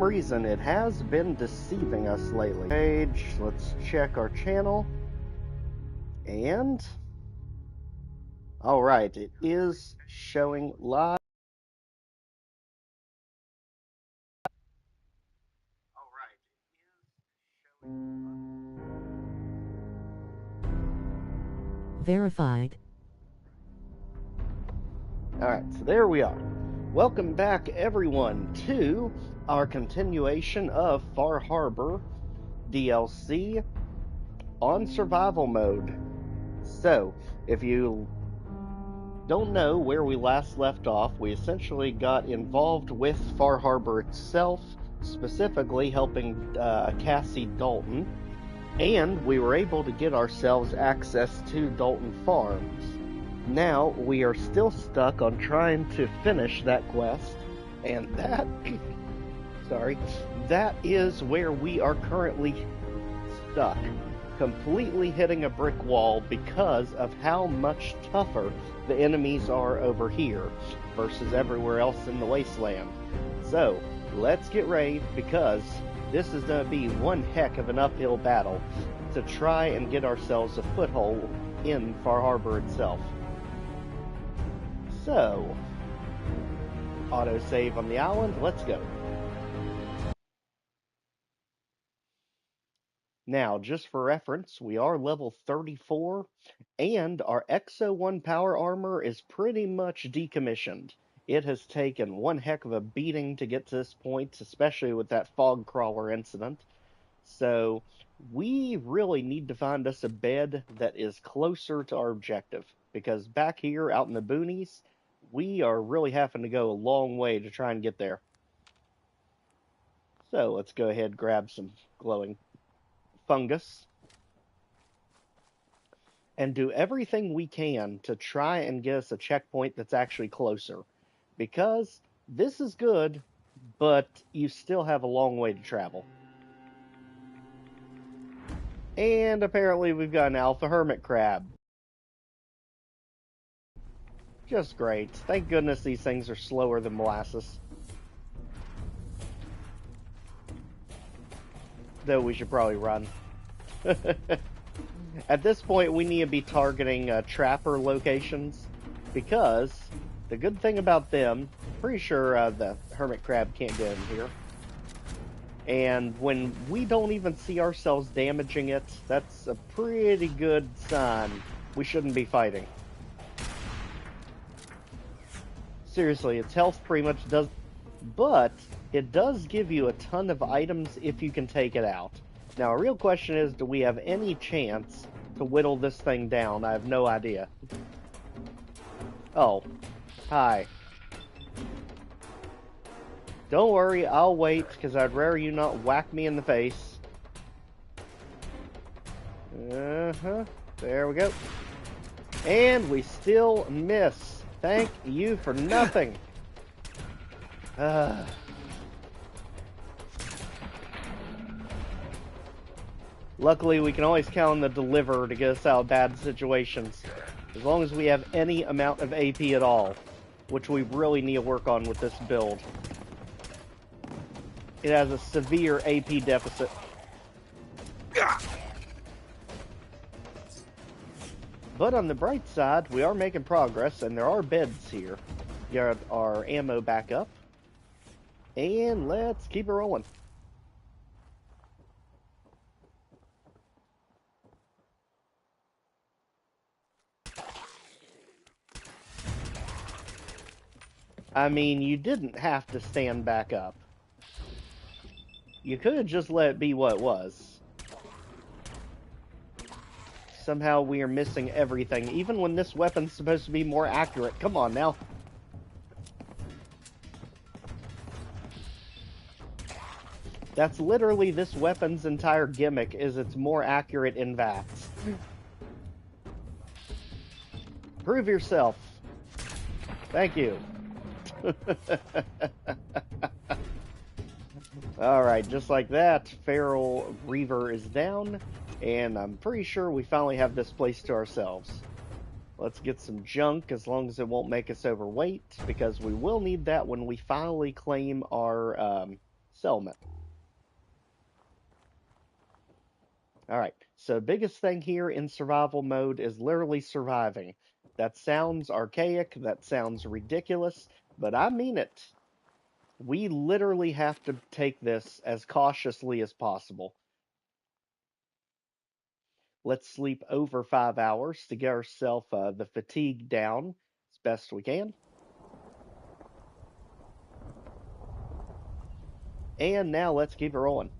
reason it has been deceiving us lately. Page, let's check our channel. And alright, it is showing live. Verified. Alright, so there we are. Welcome back, everyone, to our continuation of Far Harbor DLC on survival mode. So, if you don't know where we last left off, we essentially got involved with Far Harbor itself, specifically helping Cassie Dalton, and we were able to get ourselves access to Dalton Farms. Now, we are still stuck on trying to finish that quest, and that, that is where we are currently stuck, completely hitting a brick wall because of how much tougher the enemies are over here versus everywhere else in the wasteland. So, let's get ready, because this is going to be one heck of an uphill battle to try and get ourselves a foothold in Far Harbor itself. So, autosave on the island, let's go. Now, just for reference, we are level 34, and our XO1 power armor is pretty much decommissioned. It has taken one heck of a beating to get to this point, especially with that fog crawler incident. So, we really need to find us a bed that is closer to our objective, because back here out in the boonies, we are really having to go a long way to try and get there. So, let's go ahead and grab some glowing fungus and do everything we can to try and get us a checkpoint that's actually closer, because this is good, but you still have a long way to travel. And apparently we've got an Alpha Hermit Crab. Just great. Thank goodness these things are slower than molasses. Though we should probably run. At this point, we need to be targeting trapper locations, because the good thing about them, pretty sure the hermit crab can't get in here. And when we don't even see ourselves damaging it, that's a pretty good sign we shouldn't be fighting. Seriously, its health pretty much does, but it does give you a ton of items if you can take it out. Now, a real question is, do we have any chance to whittle this thing down? I have no idea. Oh, hi. Don't worry, I'll wait, because I'd rather you not whack me in the face. There we go. And we still miss. Thank you for nothing. Luckily, we can always count on the deliverer to get us out of bad situations, as long as we have any amount of AP at all, which we really need to work on with this build. It has a severe AP deficit. But on the bright side, we are making progress, and there are beds here. Get our ammo back up, and let's keep it rolling. I mean, you didn't have to stand back up. You could have just let it be what it was. Somehow we are missing everything, even when this weapon's supposed to be more accurate. Come on now. That's literally this weapon's entire gimmick, is it's more accurate in VATS. Prove yourself. Thank you. Alright, just like that, Feral Reaver is down, and I'm pretty sure we finally have this place to ourselves. Let's get some junk, as long as it won't make us overweight, because we will need that when we finally claim our settlement. Alright, so biggest thing here in survival mode is literally surviving. That sounds archaic, that sounds ridiculous, but I mean it. We literally have to take this as cautiously as possible. Let's sleep over 5 hours to get ourselves the fatigue down as best we can. And now let's keep it rolling.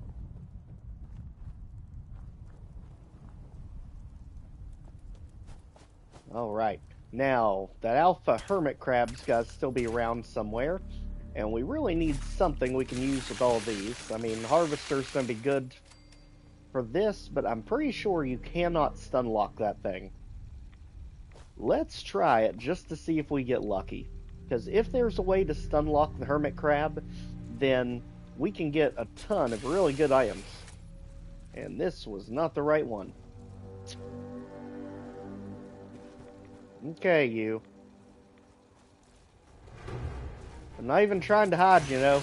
Alright, now that Alpha Hermit Crab's got to still be around somewhere, and we really need something we can use with all these. I mean, Harvester's going to be good for this, but I'm pretty sure you cannot stun lock that thing. Let's try it just to see if we get lucky. Because if there's a way to stun lock the Hermit Crab, then we can get a ton of really good items. And this was not the right one. Okay, you. I'm not even trying to hide, you know.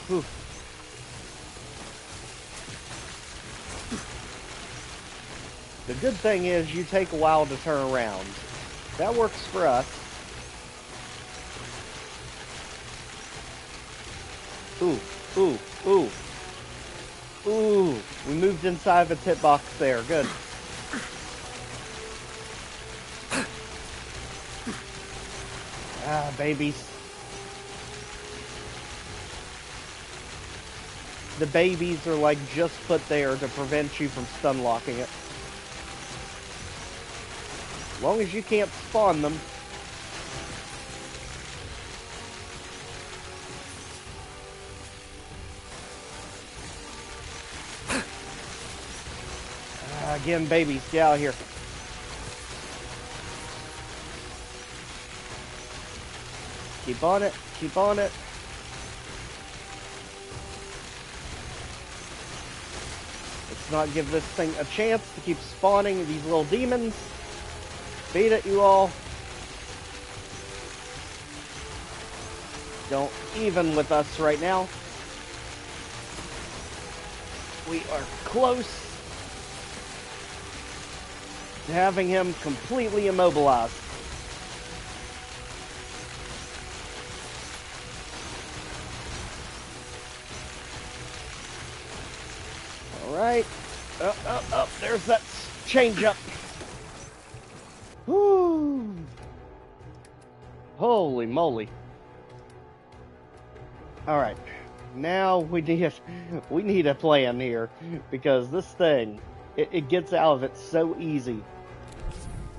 Whew. The good thing is you take a while to turn around. That works for us. Ooh, ooh, ooh. Ooh, we moved inside of a tip box there. Good. Ah, babies. The babies are like just put there to prevent you from stun locking it. As long as you can't spawn them. Again, babies, get out of here. Keep on it, keep on it. Let's not give this thing a chance to keep spawning these little demons. Beat it, you all. Don't even with us right now. We are close to having him completely immobilized. Alright. Up. There's that change up. Woo! Holy moly. Alright. Now we need a plan here. Because this thing, it gets out of it so easy.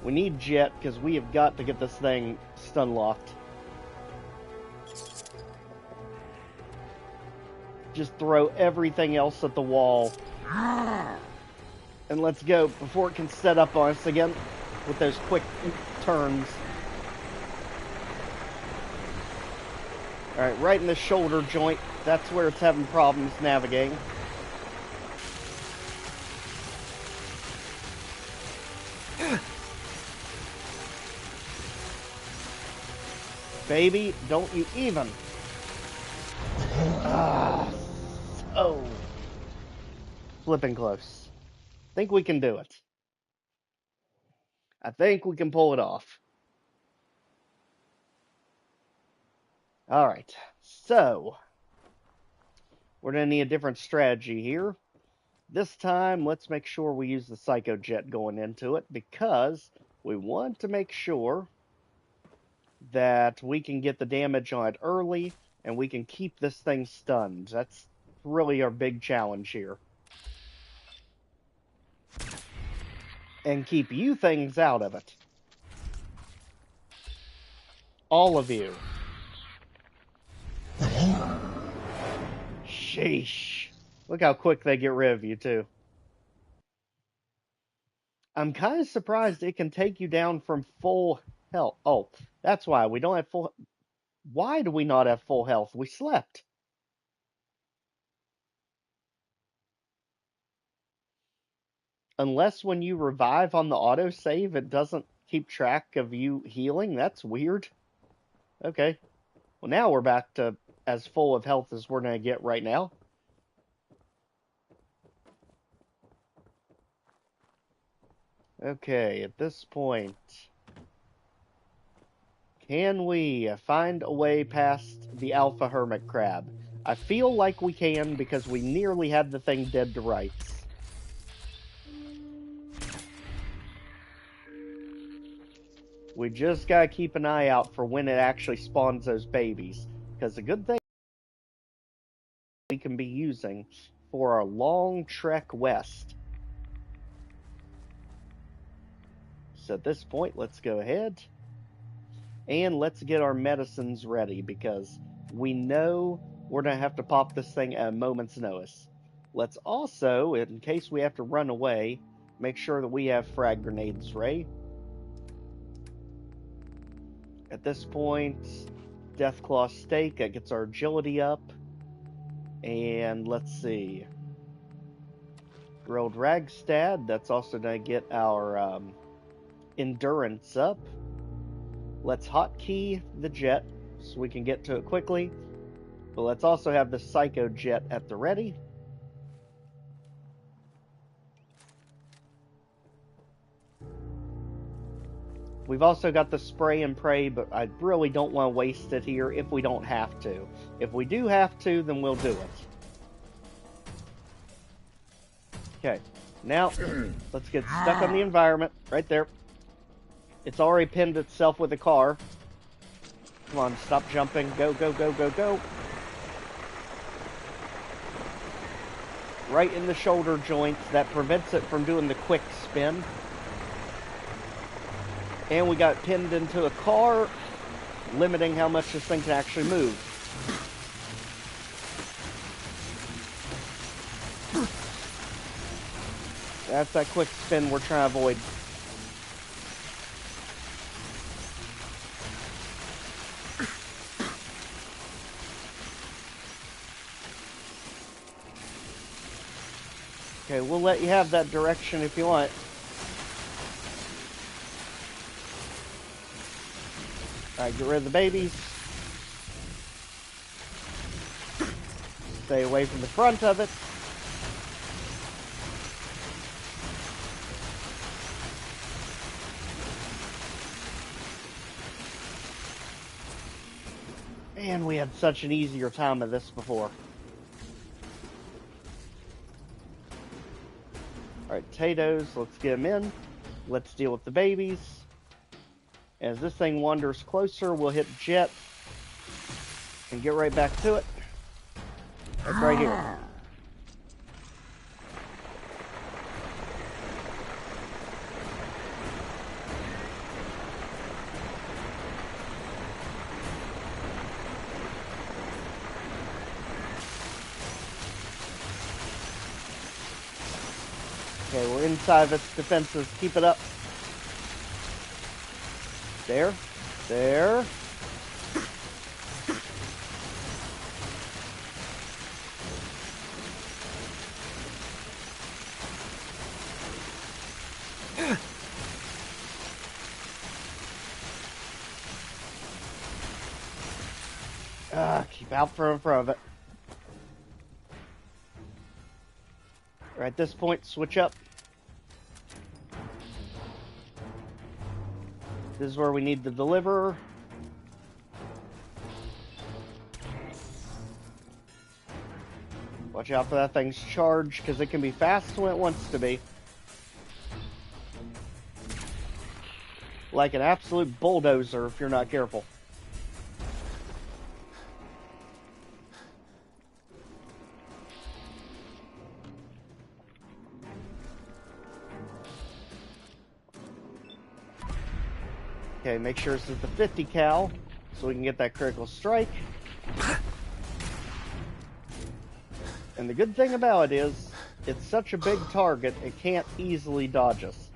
We need Jet, because we have got to get this thing stun locked. Just throw everything else at the wall. And let's go before it can set up on us again with those quick turns. Alright, right in the shoulder joint. That's where it's having problems navigating. Baby, don't you even. So flipping close. Think we can do it. I think we can pull it off. Alright, so we're going to need a different strategy here. This time, let's make sure we use the Psycho Jet going into it, because we want to make sure that we can get the damage on it early, and we can keep this thing stunned. That's really our big challenge here. And keep you things out of it. All of you. Sheesh. Look how quick they get rid of you, too. I'm kind of surprised it can take you down from full health. Oh, that's why we don't have full... Why do we not have full health? We slept. Unless when you revive on the autosave, it doesn't keep track of you healing? That's weird. Okay. Well, now we're back to as full of health as we're going to get right now. Okay, at this point, can we find a way past the Alpha Hermit Crab? I feel like we can because we nearly had the thing dead to rights. We just gotta keep an eye out for when it actually spawns those babies, because the good thing we can be using for our long trek west. So at this point, let's go ahead and let's get our medicines ready, because we know we're gonna have to pop this thing at a moment's notice. Let's also, in case we have to run away, make sure that we have frag grenades ready. At this point, Deathclaw Steak, that gets our agility up. And let's see. Grilled Ragstad, that's also going to get our endurance up. Let's hotkey the jet so we can get to it quickly. But let's also have the Psycho Jet at the ready. We've also got the spray and pray, but I really don't want to waste it here if we don't have to. If we do have to, then we'll do it. Okay, now let's get stuck on the environment right there. It's already pinned itself with a car. Come on, stop jumping. Go, go, go, go, go. Right in the shoulder joints. That prevents it from doing the quick spin. And we got pinned into a car, limiting how much this thing can actually move. That's that quick spin we're trying to avoid. Okay, we'll let you have that direction if you want. Alright, get rid of the babies. Stay away from the front of it. Man, we had such an easier time of this before. Alright, potatoes, let's get them in. Let's deal with the babies. As this thing wanders closer, we'll hit jet and get right back to it. That's right here. Okay, we're inside of its defenses. Keep it up. There. There. Keep out from in front of it. Right at this point, switch up. This is where we need the deliverer. Watch out for that thing's charge, because it can be fast when it wants to be. Like an absolute bulldozer if you're not careful. Okay, make sure this is the 50 cal, so we can get that critical strike. And the good thing about it is, it's such a big target, it can't easily dodge us.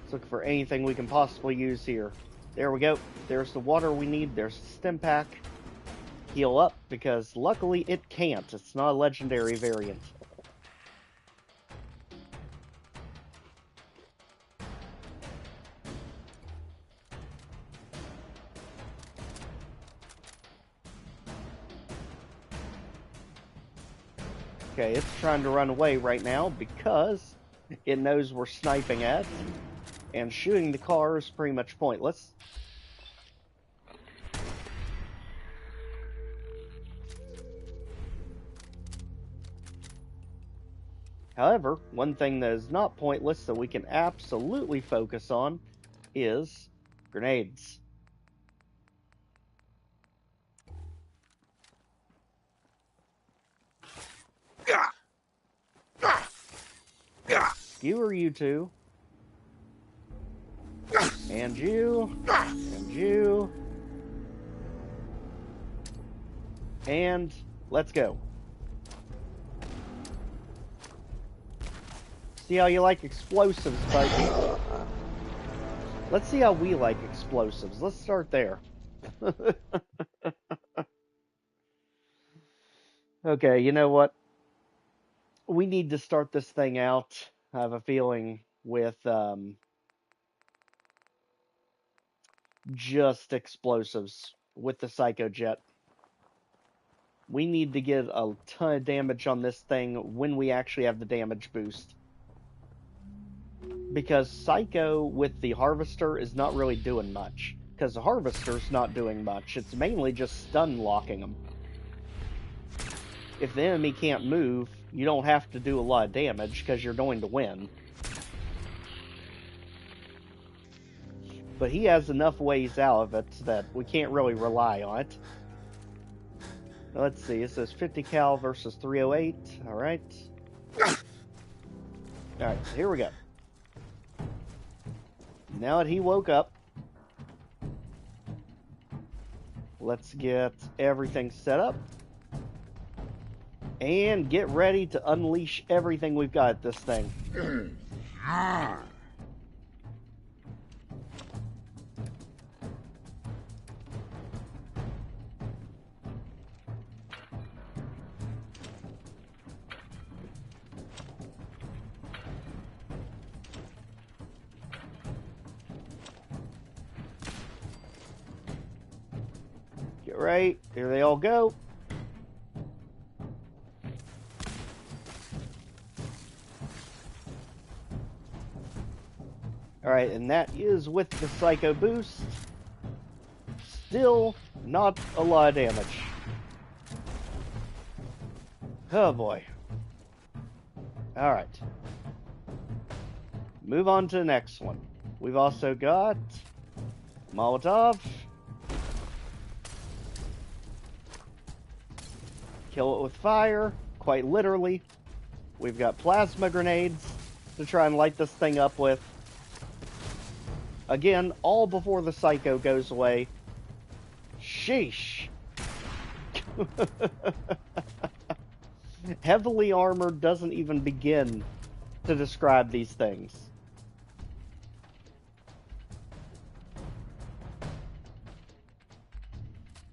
Let's look for anything we can possibly use here. There we go. There's the water we need. There's the stim pack. Heal up, because luckily it can't. It's not a legendary variant. Okay, it's trying to run away right now because it knows we're sniping at, and shooting the car is pretty much pointless. However, one thing that is not pointless that we can absolutely focus on is grenades. Skewer you two. And you. And you. And let's go. See how you like explosives, buddy? Let's see how we like explosives. Let's start there. Okay, you know what? We need to start this thing out. I have a feeling with just explosives with the Psycho Jet. We need to get a ton of damage on this thing when we actually have the damage boost. Because Psycho with the Harvester is not really doing much. Because the Harvester's not doing much. It's mainly just stun locking them. If the enemy can't move, you don't have to do a lot of damage because you're going to win. But he has enough ways out of it that we can't really rely on it. Let's see, it says 50 cal versus 308. Alright. Alright, so here we go. Now that he woke up, let's get everything set up. And get ready to unleash everything we've got at this thing. Get right. Here they all go. Alright, and that is with the Psycho boost. Still not a lot of damage. Oh boy. Alright. Move on to the next one. We've also got Molotov. Kill it with fire, quite literally. We've got plasma grenades to try and light this thing up with. Again, all before the Psycho goes away. Sheesh. Heavily armored doesn't even begin to describe these things.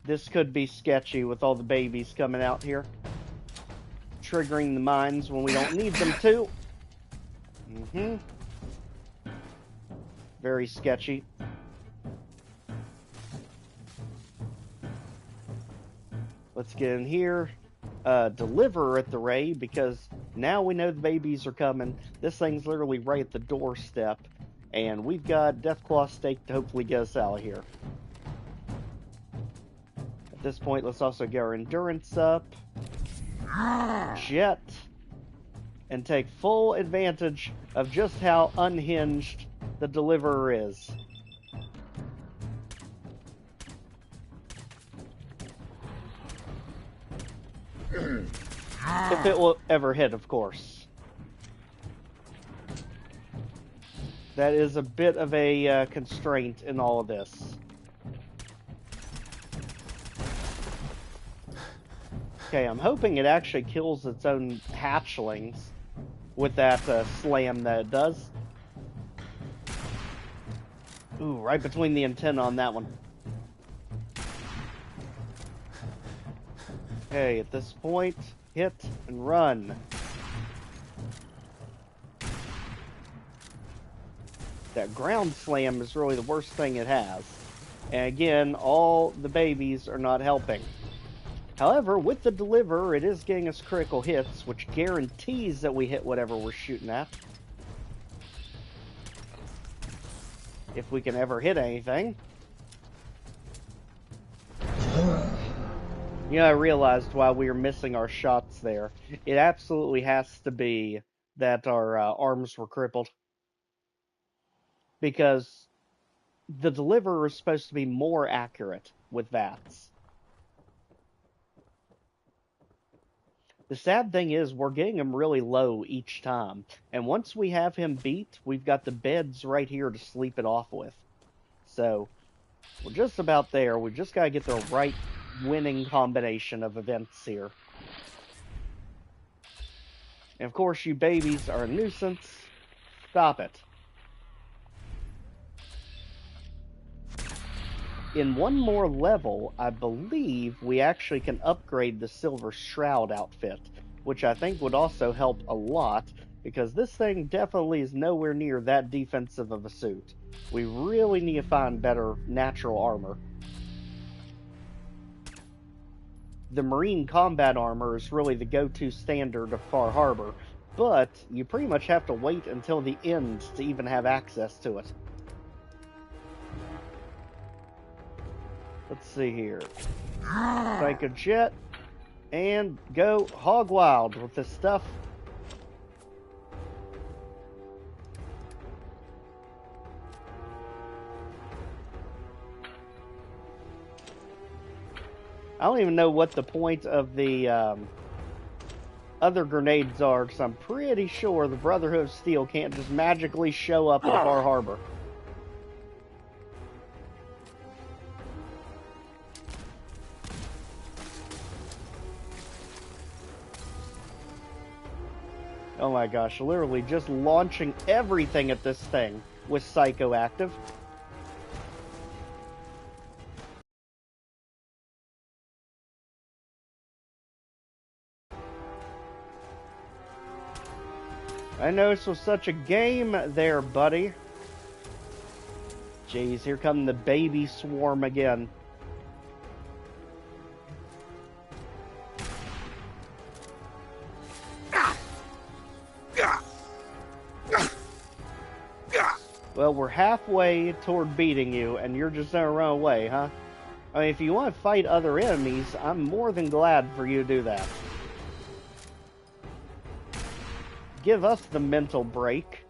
This could be sketchy with all the babies coming out here. Triggering the mines when we don't need them to. Very sketchy. Let's get in here. Deliver at the ray, because now we know the babies are coming. This thing's literally right at the doorstep. And we've got Deathclaw Stake to hopefully get us out of here. At this point, let's also get our endurance up. Jet. And take full advantage of just how unhinged the deliverer is. If it will ever hit, of course. That is a bit of a constraint in all of this. Okay, I'm hoping it actually kills its own hatchlings with that slam that it does. Ooh, right between the antenna on that one. Okay, at this point, hit and run. That ground slam is really the worst thing it has. And again, all the babies are not helping. However, with the deliverer, it is getting us critical hits, which guarantees that we hit whatever we're shooting at. If we can ever hit anything. You know, I realized while we were missing our shots there, it absolutely has to be that our arms were crippled. Because the deliverer is supposed to be more accurate with VATS. The sad thing is, we're getting him really low each time. And once we have him beat, we've got the beds right here to sleep it off with. So, we're just about there. We've just got to get the right winning combination of events here. And of course, you babies are a nuisance. Stop it. In one more level, I believe we actually can upgrade the Silver Shroud outfit, which I think would also help a lot, because this thing definitely is nowhere near that defensive of a suit. We really need to find better natural armor. The Marine combat armor is really the go-to standard of Far Harbor, but you pretty much have to wait until the end to even have access to it. Let's see here. Take a jet and go hog wild with this stuff. I don't even know what the point of the other grenades are, because I'm pretty sure the Brotherhood of Steel can't just magically show up at Far Harbor. Oh my gosh, literally just launching everything at this thing with psychoactive. I know this was such a game there, buddy. Jeez, here come the baby swarm again. Well, we're halfway toward beating you, and you're just gonna run away, huh? I mean, if you want to fight other enemies, I'm more than glad for you to do that. Give us the mental break.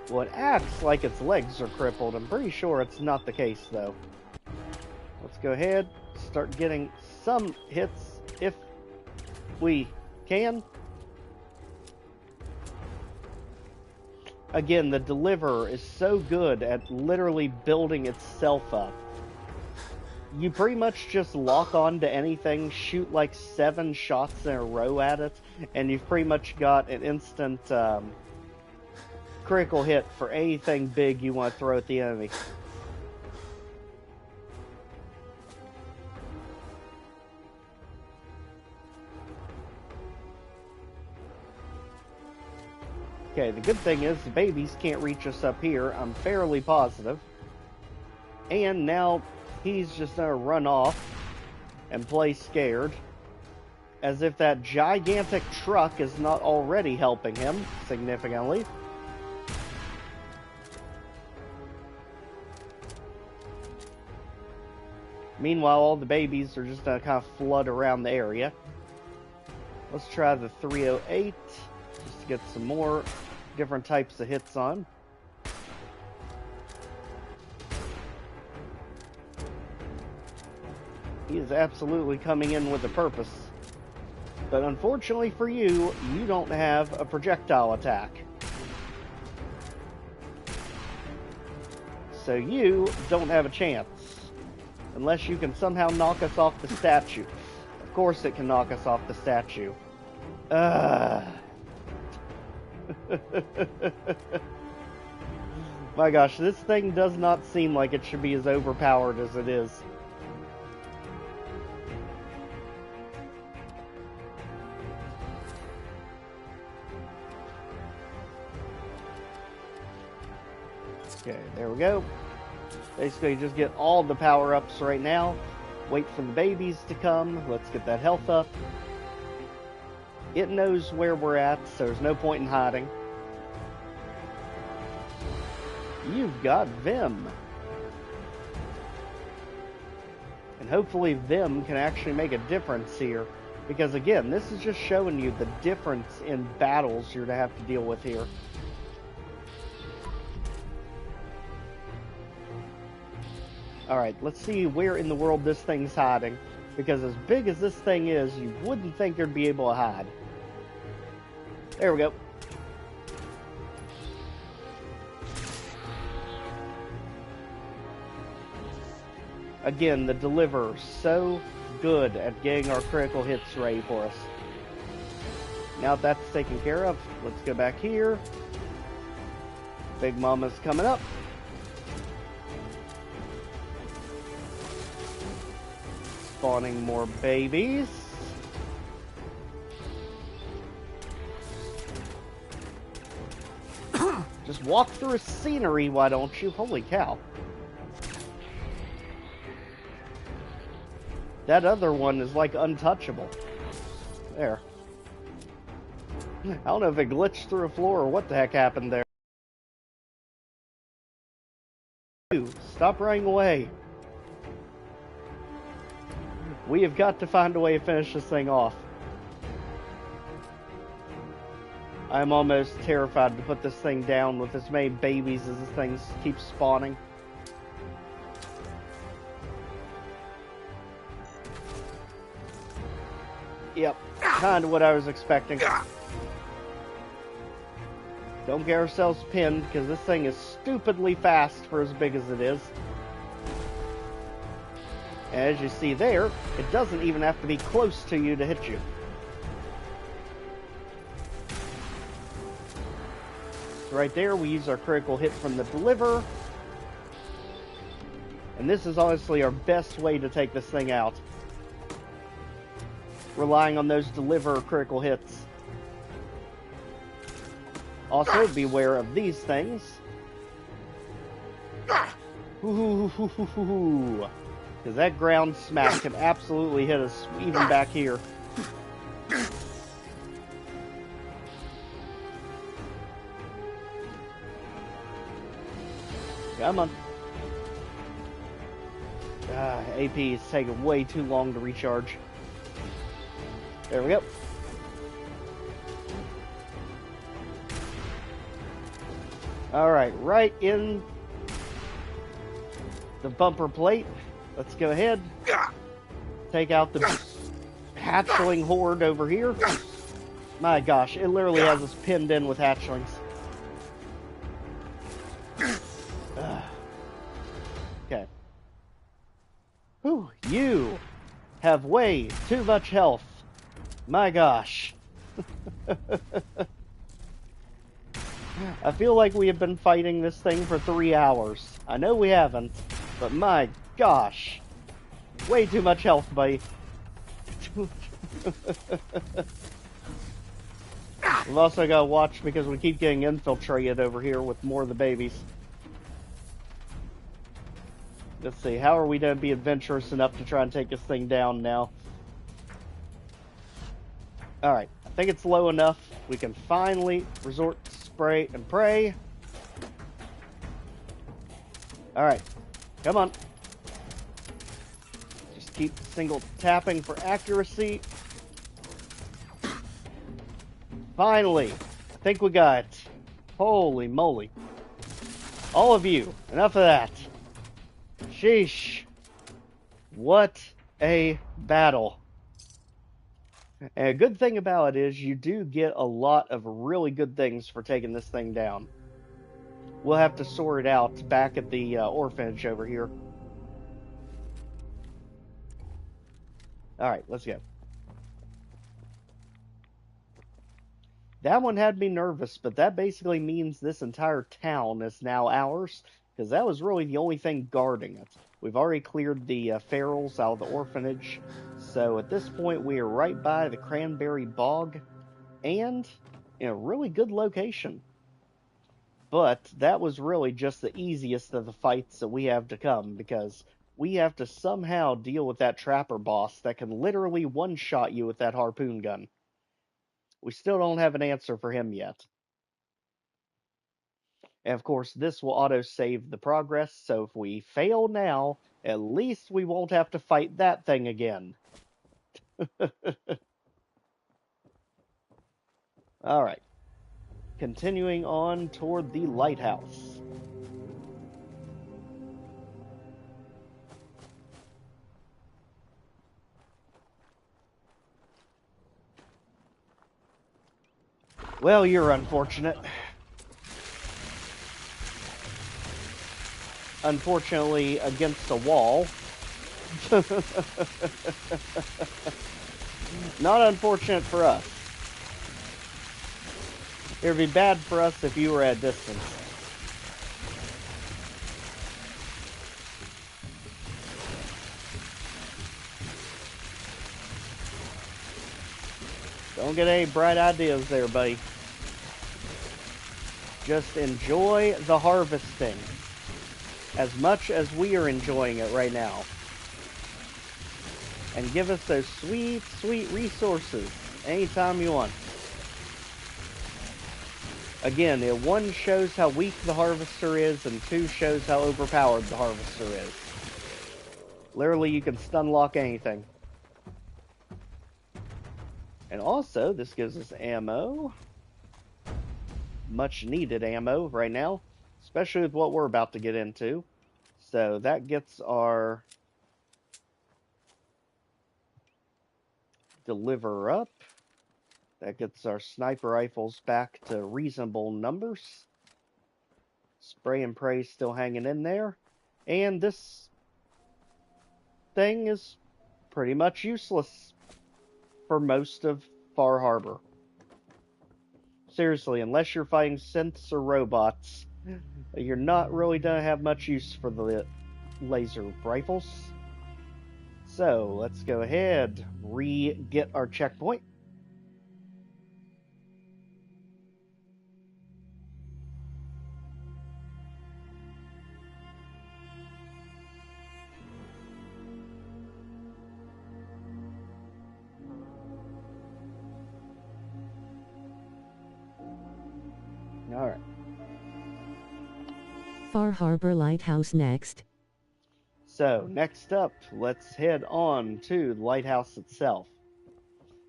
Well, it acts like its legs are crippled. I'm pretty sure it's not the case, though. Let's go ahead, start getting some hits if we can. Again, the Deliverer is so good at literally building itself up. You pretty much just lock on to anything, shoot like 7 shots in a row at it, and you've pretty much got an instant critical hit for anything big you want to throw at the enemy. Okay, the good thing is the babies can't reach us up here, I'm fairly positive. And now he's just gonna run off and play scared, as if that gigantic truck is not already helping him significantly. Meanwhile, all the babies are just gonna kind of flood around the area. Let's try the 308 just to get some more different types of hits on. He is absolutely coming in with a purpose. But unfortunately for you, you don't have a projectile attack. So you don't have a chance. Unless you can somehow knock us off the statue. Of course it can knock us off the statue. My gosh, this thing does not seem like it should be as overpowered as it is. Okay, there we go. Basically, just get all the power-ups right now. Wait for the babies to come. Let's get that health up. It knows where we're at, so there's no point in hiding. You've got Vim. And hopefully Vim can actually make a difference here. Because again, this is just showing you the difference in battles you're to have to deal with here. Alright, let's see where in the world this thing's hiding. Because as big as this thing is, you wouldn't think you'd be able to hide. There we go. Again, the Deliverer, so good at getting our critical hits ready for us. Now that that's taken care of, let's go back here. Big Mama's coming up. Spawning more babies. Just walk through a scenery, why don't you? Holy cow. That other one is like untouchable. There. I don't know if it glitched through a floor or what the heck happened there. Stop running away. We have got to find a way to finish this thing off. I'm almost terrified to put this thing down with as many babies as this thing keeps spawning. Yep, kind of what I was expecting. Don't get ourselves pinned, because this thing is stupidly fast for as big as it is. And as you see there, it doesn't even have to be close to you to hit you. So right there, we use our critical hit from the Deliverer. And this is honestly our best way to take this thing out. Relying on those Deliverer critical hits. Also, beware of these things. Because that ground smack can absolutely hit us, even back here. Come on. AP is taking way too long to recharge. There we go. Alright, right in the bumper plate. Let's go ahead. Take out the hatchling horde over here. My gosh, it literally has us pinned in with hatchlings. Okay. Whew, you have way too much health. My gosh. I feel like we have been fighting this thing for 3 hours. I know we haven't, but my gosh. Way too much health, buddy. We've also got to watch because we keep getting infiltrated over here with more of the babies. Let's see, how are we going to be adventurous enough to try and take this thing down now? Alright, I think it's low enough. We can finally resort to spray and pray. Alright, come on. Just keep single tapping for accuracy. Finally, I think we got it. Holy moly. All of you, enough of that. Sheesh. What a battle. And a good thing about it is you do get a lot of really good things for taking this thing down. We'll have to sort it out back at the orphanage over here. Alright, let's go. That one had me nervous, but that basically means this entire town is now ours, because that was really the only thing guarding it. We've already cleared the ferals out of the orphanage, so at this point we are right by the cranberry bog, and in a really good location. But that was really just the easiest of the fights that we have to come, because we have to somehow deal with that trapper boss that can literally one-shot you with that harpoon gun. We still don't have an answer for him yet. And of course, this will auto-save the progress, so if we fail now, at least we won't have to fight that thing again. Alright. Continuing on toward the lighthouse. Well, you're unfortunate. Unfortunately, against a wall. Not unfortunate for us. It would be bad for us if you were at distance. Don't get any bright ideas there, buddy. Just enjoy the harvesting as much as we are enjoying it right now. And give us those sweet, sweet resources anytime you want. Again, one shows how weak the harvester is, and 2 shows how overpowered the harvester is. Literally, you can stun lock anything. And also, this gives us ammo. Much needed ammo right now, especially with what we're about to get into. So that gets our deliver up. That gets our sniper rifles back to reasonable numbers. Spray and pray still hanging in there. And this thing is pretty much useless for most of Far Harbor. Seriously, unless you're fighting synths or robots, you're not really going to have much use for the laser rifles. So, let's go ahead, re-get our checkpoint. Alright. Far Harbor Lighthouse next. So, next up, let's head on to the lighthouse itself.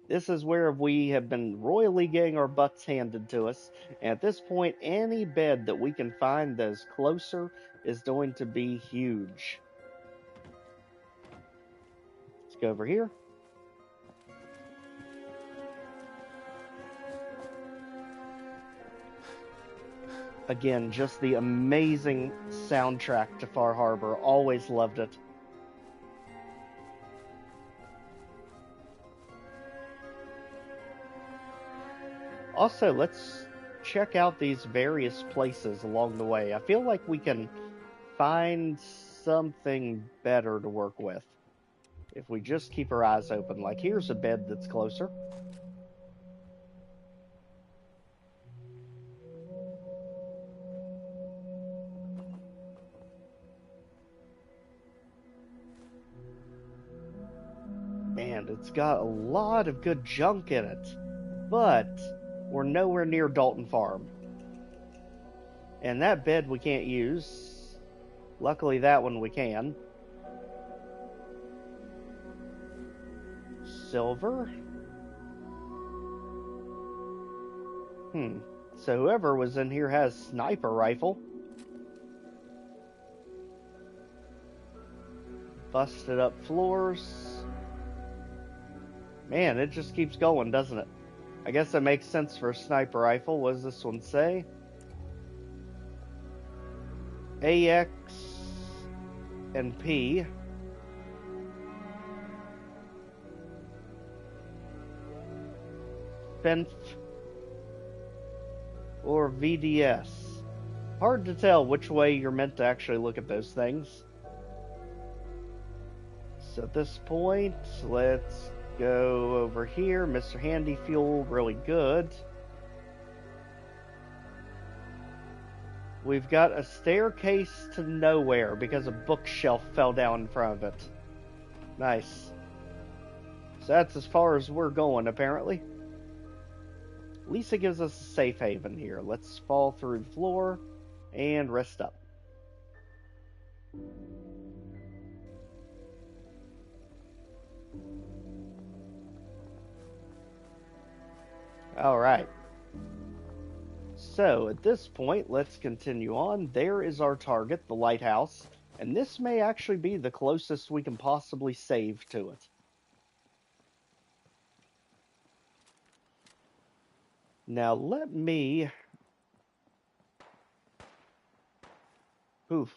This is where we have been royally getting our butts handed to us. And at this point, any bed that we can find that is closer is going to be huge. Let's go over here. Again, just the amazing soundtrack to Far Harbor. Always loved it. Also, let's check out these various places along the way. I feel like we can find something better to work with if we just keep our eyes open. Like, here's a bed that's closer. And it's got a lot of good junk in it, but we're nowhere near Dalton Farm. And that bed we can't use. Luckily, that one we can. Silver? So whoever was in here has sniper rifle. Busted up floors. Man, it just keeps going, doesn't it? I guess that makes sense for a sniper rifle. What does this one say? AX and P. Fenf or VDS. Hard to tell which way you're meant to actually look at those things. So at this point, let's go over here. Mr. Handy Fuel, really good. We've got a staircase to nowhere because a bookshelf fell down in front of it. Nice. So that's as far as we're going, apparently. At least it gives us a safe haven here. Let's fall through the floor and rest up. Alright. So, at this point, let's continue on. There is our target, the lighthouse. And this may actually be the closest we can possibly save to it. Now, let me... Oof.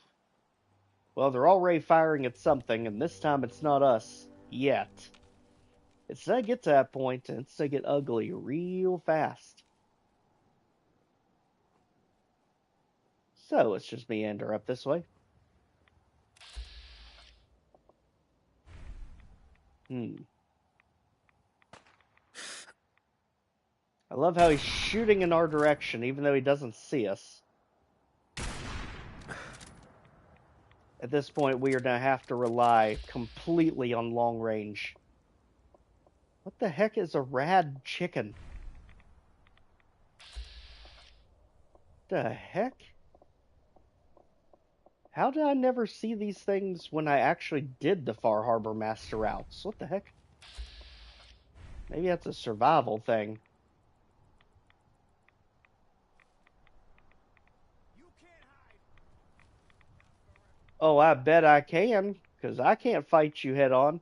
Well, they're already firing at something, and this time it's not us. Yet. It's gonna get to that point, and it's gonna get ugly real fast. So, let's just meander up this way. I love how he's shooting in our direction, even though he doesn't see us. At this point, we are going to have to rely completely on long range. What the heck is a rad chicken? The heck? How did I never see these things when I actually did the Far Harbor Master routes? What the heck? Maybe that's a survival thing. Oh, I bet I can, because I can't fight you head on.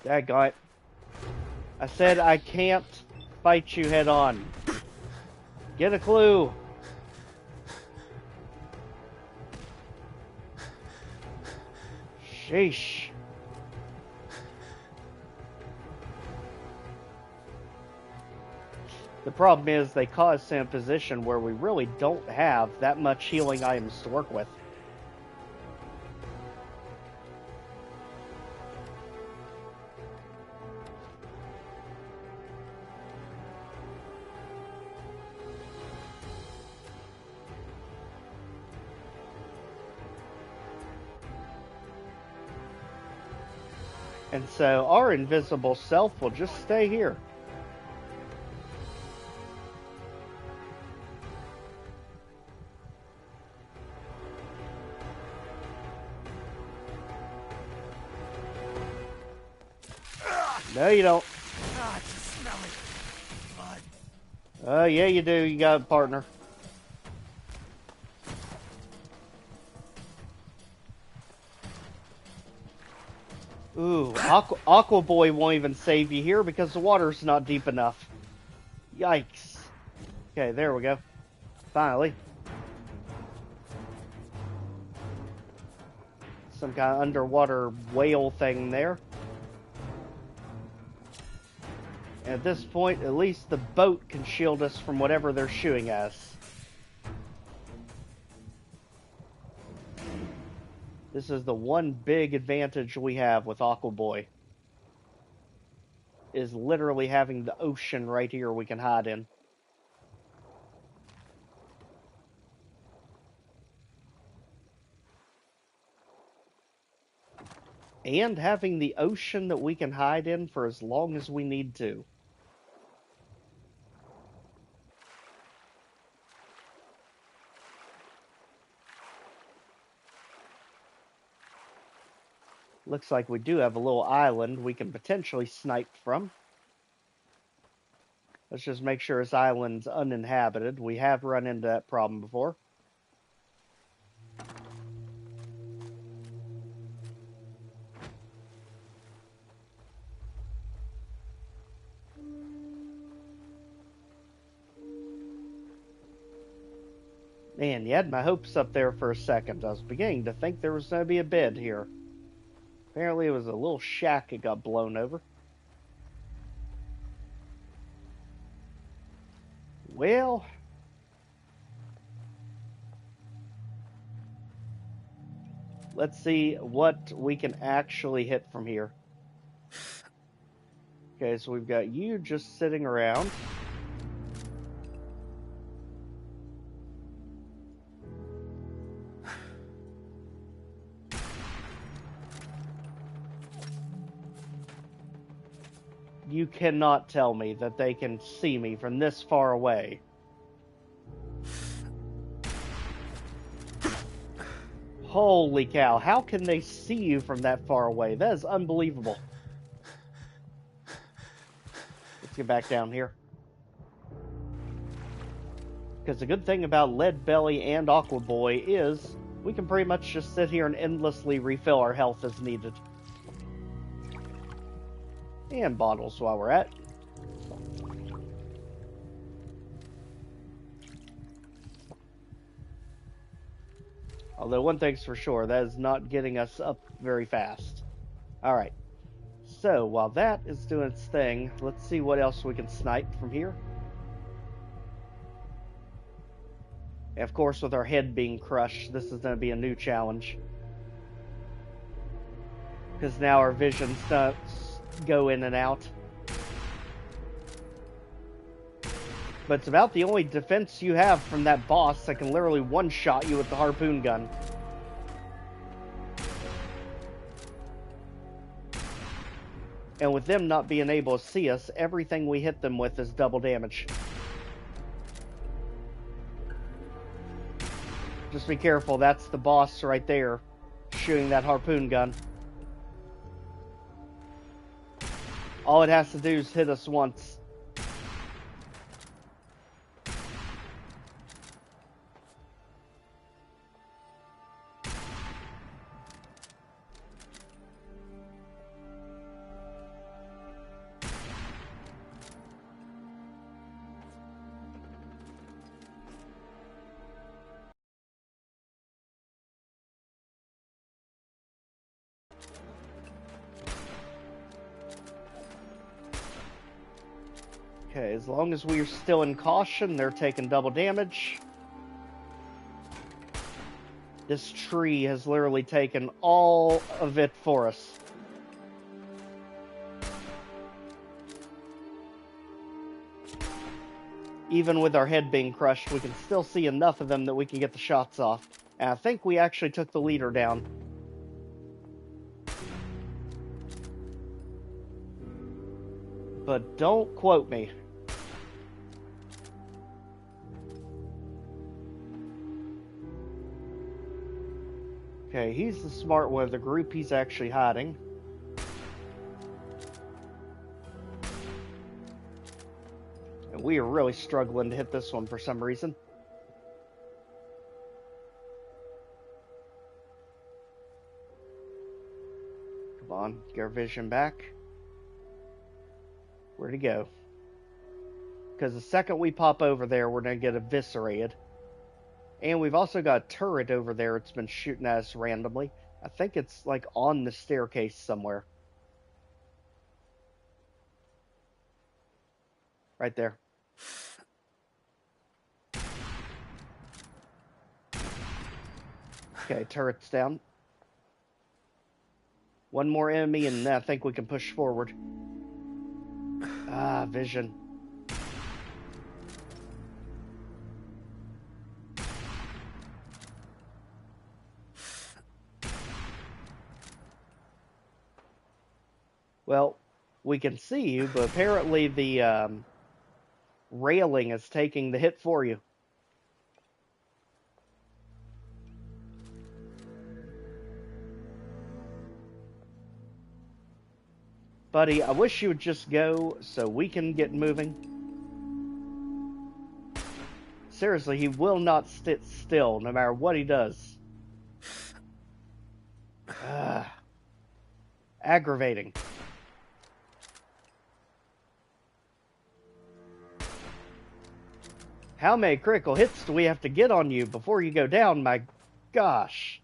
Daggone it. I said I can't fight you head on. Get a clue. Sheesh. The problem is they caught us in a position where we really don't have that much healing items to work with. And so our invisible self will just stay here. No, you don't. Ah, it's smelly. Blood. Yeah, you do. You got a partner. Ooh, Aqua Boy won't even save you here because the water's not deep enough. Yikes. Okay, there we go. Finally. Some kind of underwater whale thing there. And at this point, at least the boat can shield us from whatever they're shooting at us. This is the one big advantage we have with Aqua Boy. Is literally having the ocean right here we can hide in. And having the ocean that we can hide in for as long as we need to. Looks like we do have a little island we can potentially snipe from. Let's just make sure this island's uninhabited. We have run into that problem before. Man, you had my hopes up there for a second. I was beginning to think there was going to be a bed here. Apparently it was a little shack that got blown over. Well, let's see what we can actually hit from here. Okay, so we've got you just sitting around. You cannot tell me that they can see me from this far away. Holy cow, how can they see you from that far away? That is unbelievable. Let's get back down here. Because the good thing about Lead Belly and Aqua Boy is we can pretty much just sit here and endlessly refill our health as needed. And bottles while we're at. Although one thing's for sure, that is not getting us up very fast. Alright. So, while that is doing its thing, let's see what else we can snipe from here. And of course, with our head being crushed, this is going to be a new challenge. Because now our vision starts go in and out. But it's about the only defense you have from that boss that can literally one-shot you with the harpoon gun. And with them not being able to see us, everything we hit them with is double damage. Just be careful, that's the boss right there, shooting that harpoon gun. All it has to do is hit us once. Okay, as long as we're still in caution, they're taking double damage. This tree has literally taken all of it for us. Even with our head being crushed, we can still see enough of them that we can get the shots off. And I think we actually took the leader down. But don't quote me. Okay, he's the smart one of the group. He's actually hiding. And we are really struggling to hit this one for some reason. Come on, get our vision back. Where'd he go? Because the second we pop over there, we're going to get eviscerated. And we've also got a turret over there. It's been shooting at us randomly. I think it's like on the staircase somewhere. Right there. Okay, turret's down. One more enemy and I think we can push forward. Ah, vision. Well, we can see you, but apparently the railing is taking the hit for you. Buddy, I wish you would just go so we can get moving. Seriously, he will not sit still no matter what he does. Aggravating. How many critical hits do we have to get on you before you go down? My gosh.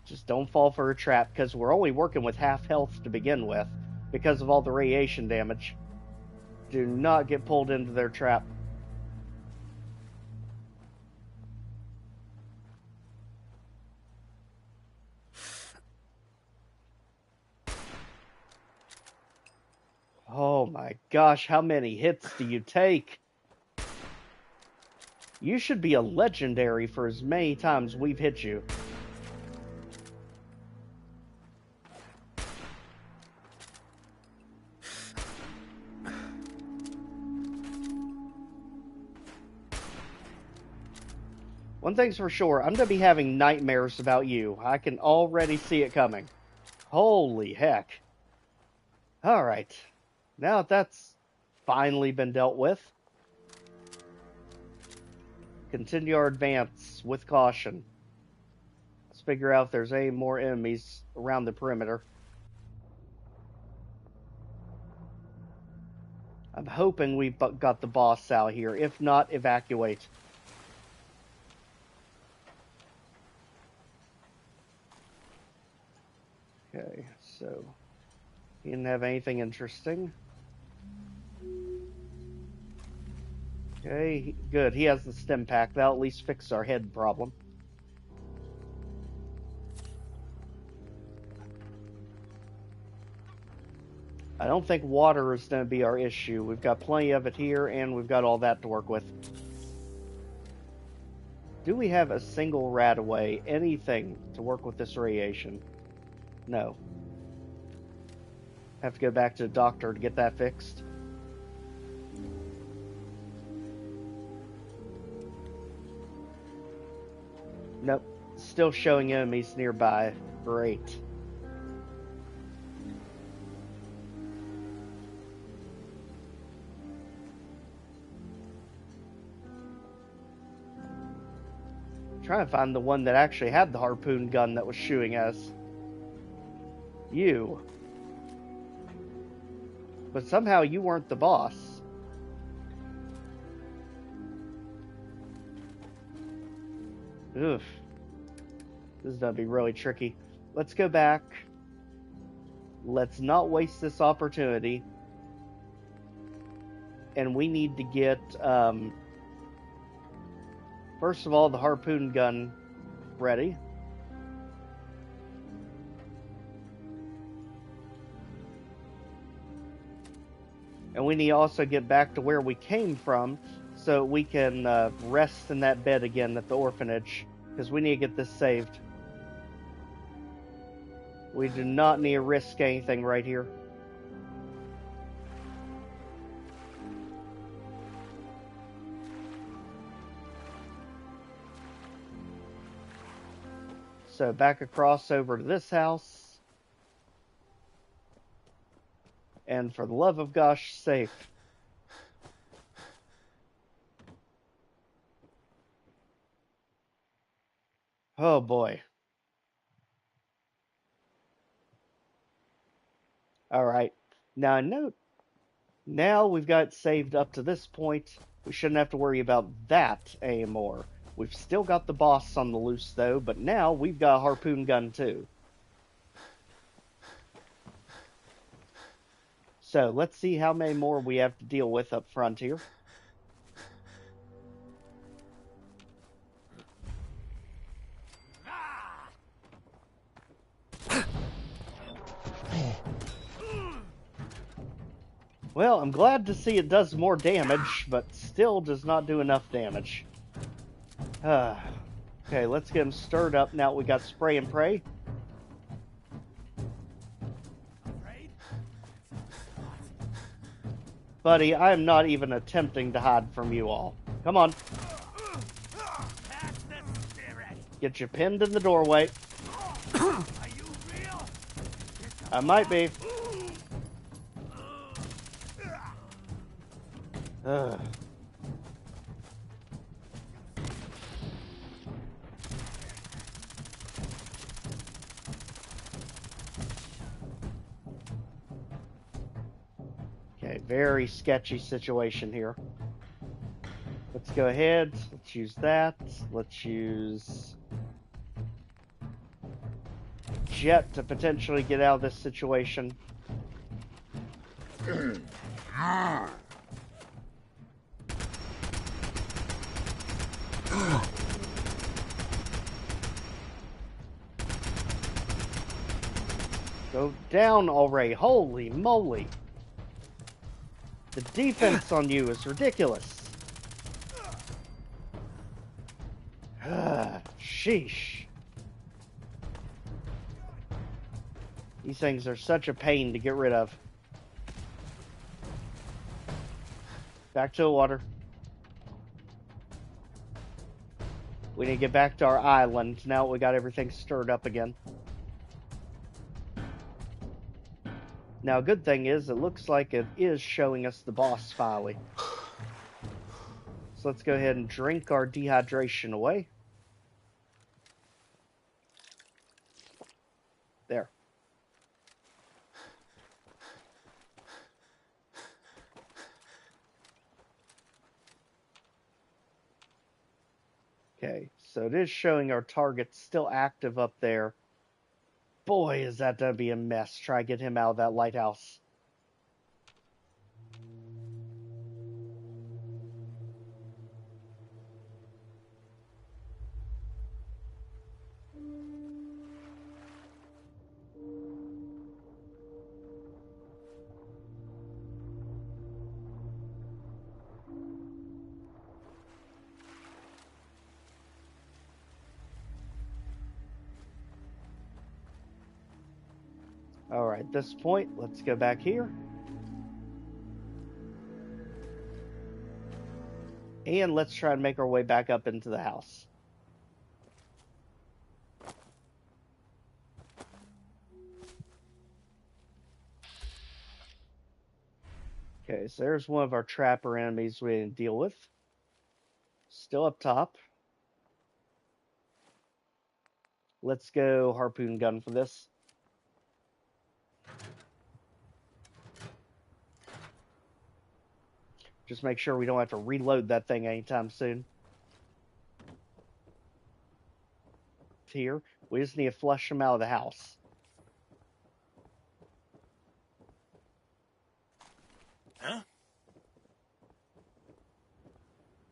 Just don't fall for a trap, because we're only working with half health to begin with because of all the radiation damage. Do not get pulled into their trap. Oh my gosh, how many hits do you take? You should be a legendary for as many times we've hit you. One thing's for sure, I'm going to be having nightmares about you. I can already see it coming. Holy heck. Alright. Now that that's finally been dealt with, continue our advance with caution. Let's figure out if there's any more enemies around the perimeter. I'm hoping we've got the boss out here. If not, evacuate. Okay, so he didn't have anything interesting. Okay, good. He has the stim pack. That'll at least fix our head problem. I don't think water is going to be our issue. We've got plenty of it here, and we've got all that to work with. Do we have a single rat away? Anything to work with this radiation? No. Have to go back to the doctor to get that fixed. Nope. Still showing enemies nearby. Great. Trying to find the one that actually had the harpoon gun that was shooting us. You. But somehow you weren't the boss. Oof. This is gonna be really tricky. Let's go back. Let's not waste this opportunity. And we need to get, first of all, the harpoon gun ready. And we need to also get back to where we came from so we can rest in that bed again at the orphanage, because we need to get this saved. We do not need to risk anything right here. So back across over to this house. And for the love of gosh, safe. Oh boy. Alright. Now I note, now we've got it saved up to this point. We shouldn't have to worry about that anymore. We've still got the boss on the loose though, but now we've got a harpoon gun too. So let's see how many more we have to deal with up front here. Well, I'm glad to see it does more damage, but still does not do enough damage. Okay, let's get him stirred up now we got spray and pray. Buddy, I am not even attempting to hide from you all. Come on. Get you pinned in the doorway. I might be. Okay, very sketchy situation here. Let's go ahead. Let's use that. Let's use Jet to potentially get out of this situation. Go down already. Holy moly. The defense on you is ridiculous. Sheesh. These things are such a pain to get rid of. Back to the water. We need to get back to our island now we got everything stirred up again. Now, a good thing is, it looks like it is showing us the boss finally. So let's go ahead and drink our dehydration away. There. Okay, so it is showing our target still active up there. Boy, is that gonna be a mess. Try to get him out of that lighthouse. Alright, at this point, let's go back here. And let's try and make our way back up into the house. Okay, so there's one of our trapper enemies we didn't deal with. Still up top. Let's go harpoon gun for this. Just make sure we don't have to reload that thing anytime soon. Here, we just need to flush them out of the house. Huh?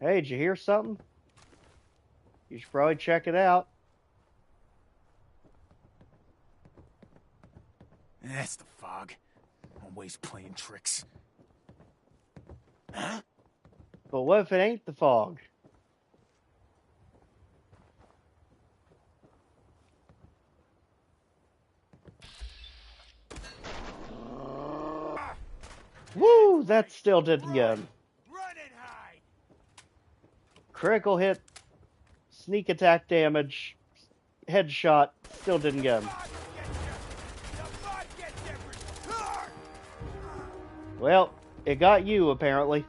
Hey, did you hear something? You should probably check it out. That's the fog. Always playing tricks. Huh? But what if it ain't the fog? Woo! That still didn't get him. Run and hide. Critical hit, sneak attack damage, headshot, still didn't get him. Well, it got you, apparently.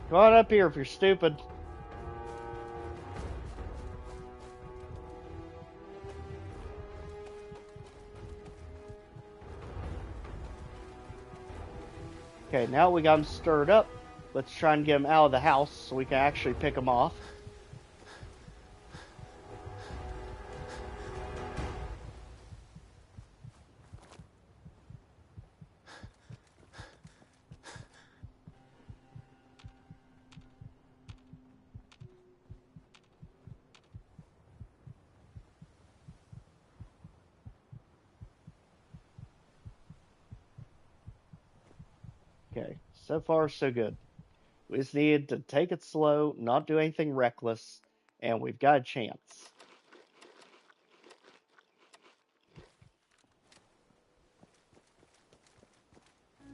Come on up here if you're stupid. Okay, now we got him stirred up. Let's try and get him out of the house so we can actually pick him off. Okay, so far so good. We just need to take it slow, not do anything reckless, and we've got a chance.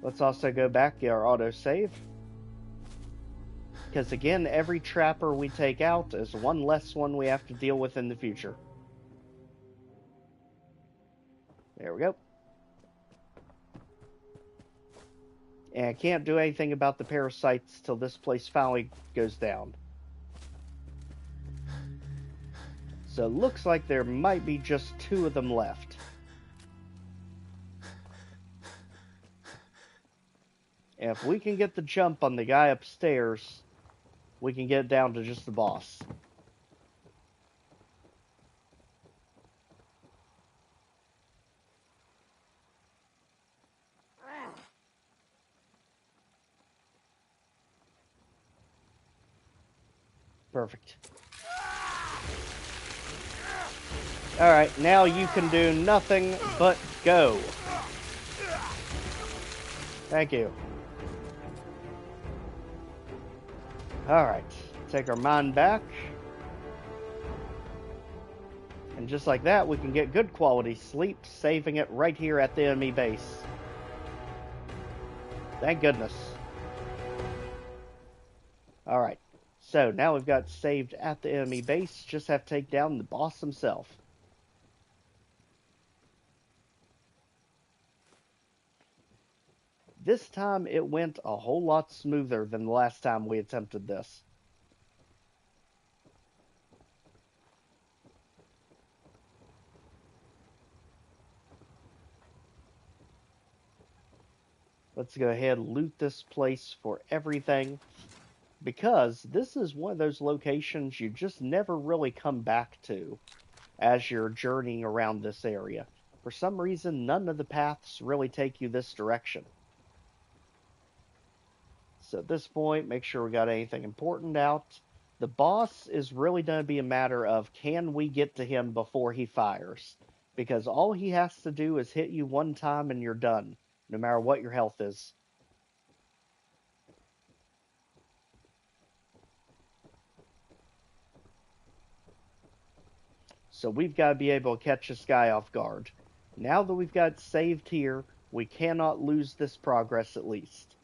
Let's also go back, get our autosave. Because again, every trapper we take out is one less one we have to deal with in the future. There we go. And I can't do anything about the parasites till this place finally goes down. So it looks like there might be just 2 of them left. And if we can get the jump on the guy upstairs, we can get down to just the boss. Perfect. Alright, now you can do nothing but go. Thank you. Alright, take our mind back. And just like that, we can get good quality sleep, saving it right here at the enemy base. Thank goodness. Alright, so now we've got saved at the enemy base. Just have to take down the boss himself. This time it went a whole lot smoother than the last time we attempted this. Let's go ahead and loot this place for everything, because this is one of those locations you just never really come back to as you're journeying around this area. For some reason, none of the paths really take you this direction. So at this point, make sure we got anything important out. The boss is really going to be a matter of, can we get to him before he fires? Because all he has to do is hit you one time and you're done, no matter what your health is. So we've got to be able to catch this guy off guard. Now that we've got it saved here, we cannot lose this progress at least.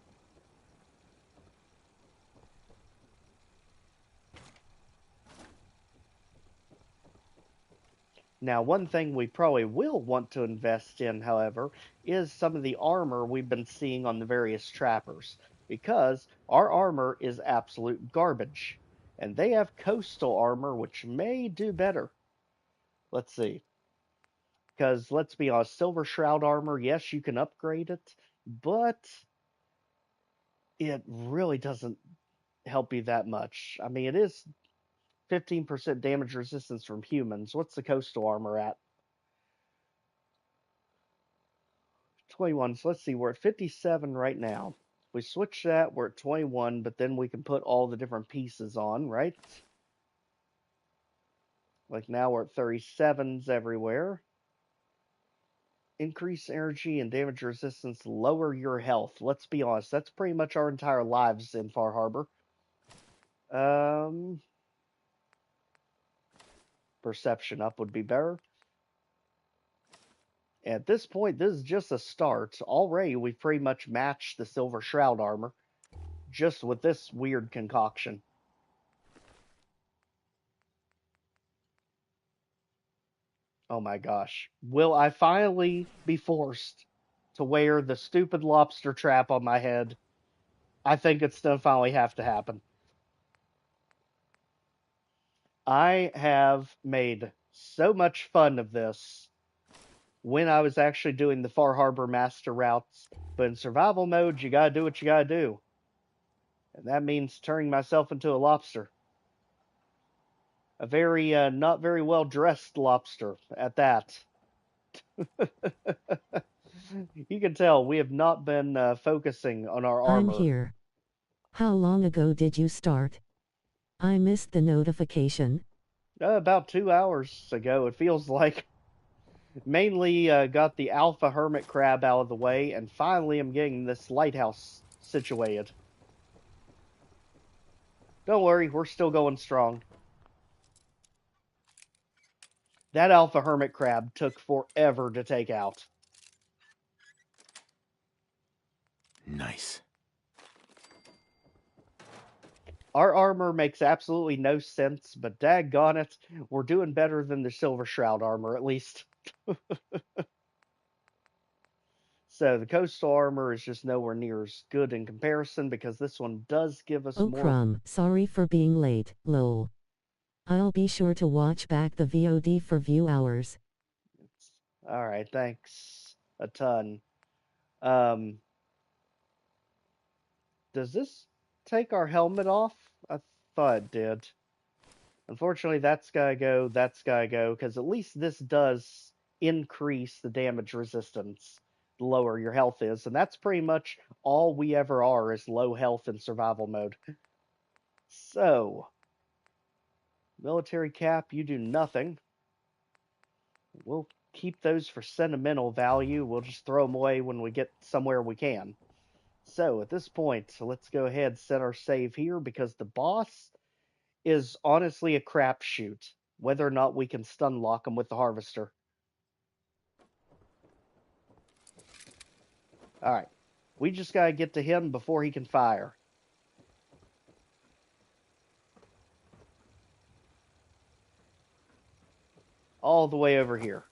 Now, one thing we probably will want to invest in, however, is some of the armor we've been seeing on the various trappers, because our armor is absolute garbage, and they have coastal armor, which may do better. Let's see. Because, let's be honest, Silver Shroud armor, yes, you can upgrade it, but it really doesn't help you that much. I mean, it is 15% damage resistance from humans. What's the coastal armor at? 21. So let's see, we're at 57 right now. If we switch that, we're at 21, but then we can put all the different pieces on, right? Like now we're at 37s everywhere. Increase energy and damage resistance, lower your health. Let's be honest, that's pretty much our entire lives in Far Harbor. Perception up would be better. At this point, this is just a start. Already, we've pretty much matched the Silver Shroud armor, just with this weird concoction. Oh my gosh. Will I finally be forced to wear the stupid lobster trap on my head? I think it's gonna finally have to happen. I have made so much fun of this when I was actually doing the Far Harbor Master routes, but in survival mode, you gotta do what you gotta do. And that means turning myself into a lobster. A very, not very well dressed lobster at that. You can tell we have not been focusing on our armor. I'm here. How long ago did you start? I missed the notification. About 2 hours ago, it feels like. Mainly got the Alpha Hermit Crab out of the way, and finally I'm getting this lighthouse situated. Don't worry, we're still going strong. That Alpha Hermit Crab took forever to take out. Nice. Our armor makes absolutely no sense, but daggone it, we're doing better than the Silver Shroud armor, at least. So the coastal armor is just nowhere near as good in comparison, because this one does give us Oh more... crumb, sorry for being late, lol. I'll be sure to watch back the VOD for view hours. Alright, thanks a ton. Does this take our helmet off? I thought it did. Unfortunately, that's gotta go, because at least this does increase the damage resistance the lower your health is, and that's pretty much all we ever are, is low health in survival mode. So, military cap, you do nothing. We'll keep those for sentimental value. We'll just throw them away when we get somewhere we can. So at this point, let's go ahead and set our save here because the boss is honestly a crapshoot whether or not we can stun lock him with the harvester. Alright. We just gotta get to him before he can fire. All the way over here.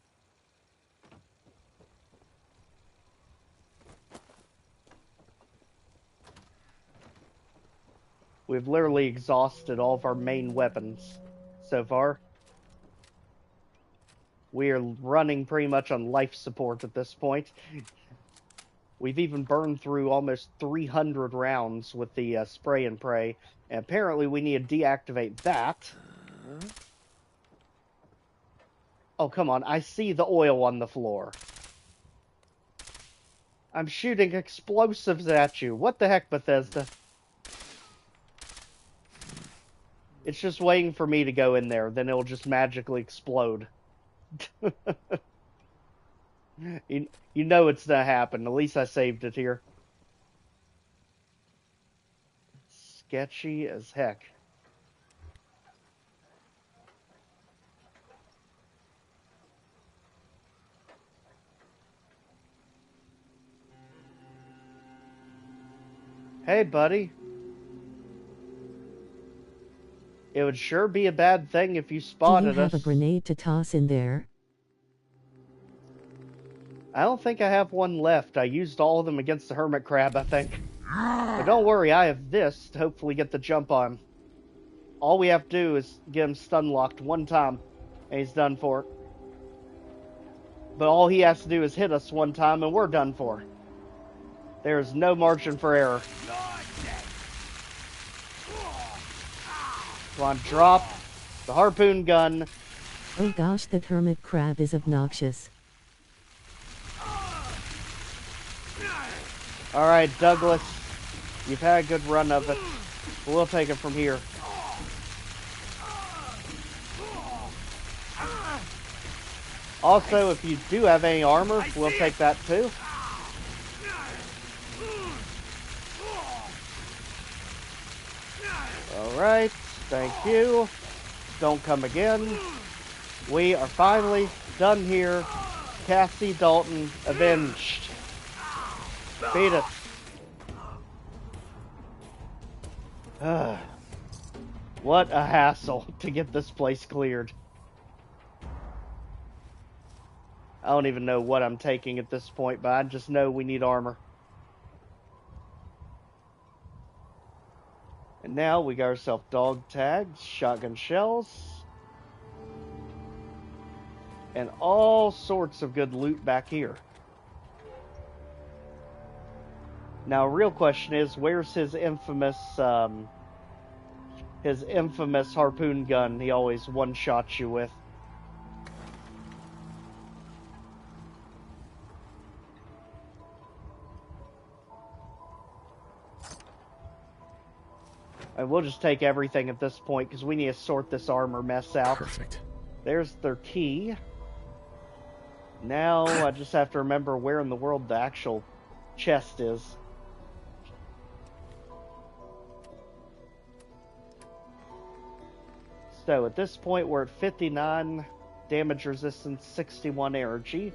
We've literally exhausted all of our main weapons so far. We are running pretty much on life support at this point. We've even burned through almost 300 rounds with the spray and pray. And apparently we need to deactivate that. Oh, come on. I see the oil on the floor. I'm shooting explosives at you. What the heck, Bethesda? It's just waiting for me to go in there. Then it'll just magically explode. You know it's gonna happen. At least I saved it here. Sketchy as heck. Hey, buddy. It would sure be a bad thing if you spotted us. Do you have a grenade to toss in there? I don't think I have one left. I used all of them against the hermit crab, I think. But don't worry, I have this to hopefully get the jump on. All we have to do is get him stun locked one time, and he's done for. But all he has to do is hit us one time, and we're done for. There is no margin for error. Come on, drop the harpoon gun. Oh gosh, that hermit crab is obnoxious. Alright, Douglas. You've had a good run of it. We'll take it from here. Also, if you do have any armor, we'll take that too. Alright, thank you. Don't come again. We are finally done here. Cassie Dalton avenged. Beat it. What a hassle to get this place cleared. I don't even know what I'm taking at this point, but I just know we need armor. And now we got ourselves dog tags, shotgun shells, and all sorts of good loot back here. Now, real question is, where's his infamous harpoon gun he always one-shots you with? And we'll just take everything at this point, because we need to sort this armor mess out. Perfect. There's their key. Now, I just have to remember where in the world the actual chest is. So, at this point, we're at 59 damage resistance, 61 energy.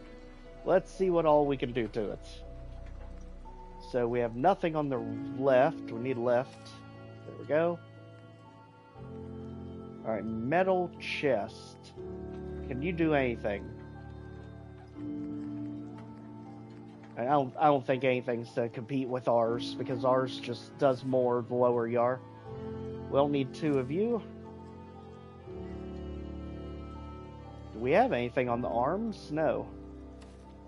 Let's see what all we can do to it. So, we have nothing on the left. We need left. There we go. Alright, metal chest. Can you do anything? I don't think anything's to compete with ours, because ours just does more the lower you are. We'll need two of you. Do we have anything on the arms? No.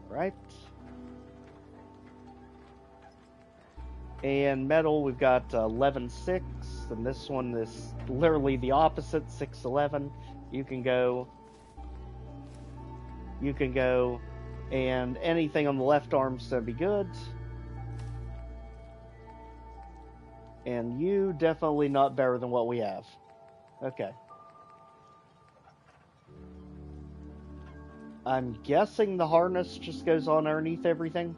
Right? And metal, we've got 11.6, and this one is literally the opposite, 6.11. You can go, and anything on the left arm's gonna be good. And you, definitely not better than what we have. Okay. I'm guessing the harness just goes on underneath everything.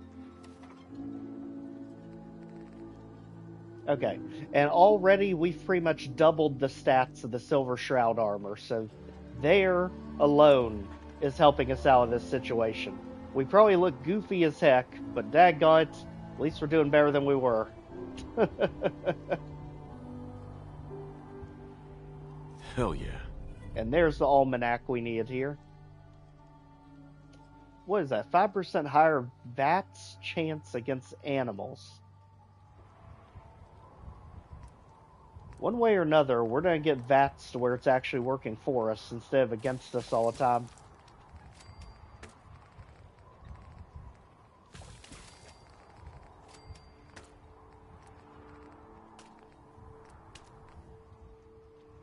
Okay, and already we've pretty much doubled the stats of the Silver Shroud armor, so there alone is helping us out of this situation. We probably look goofy as heck, but daggone it, at least we're doing better than we were. Hell yeah. And there's the almanac we needed here. What is that? 5% higher VATS chance against animals. One way or another, we're going to get VATS to where it's actually working for us instead of against us all the time.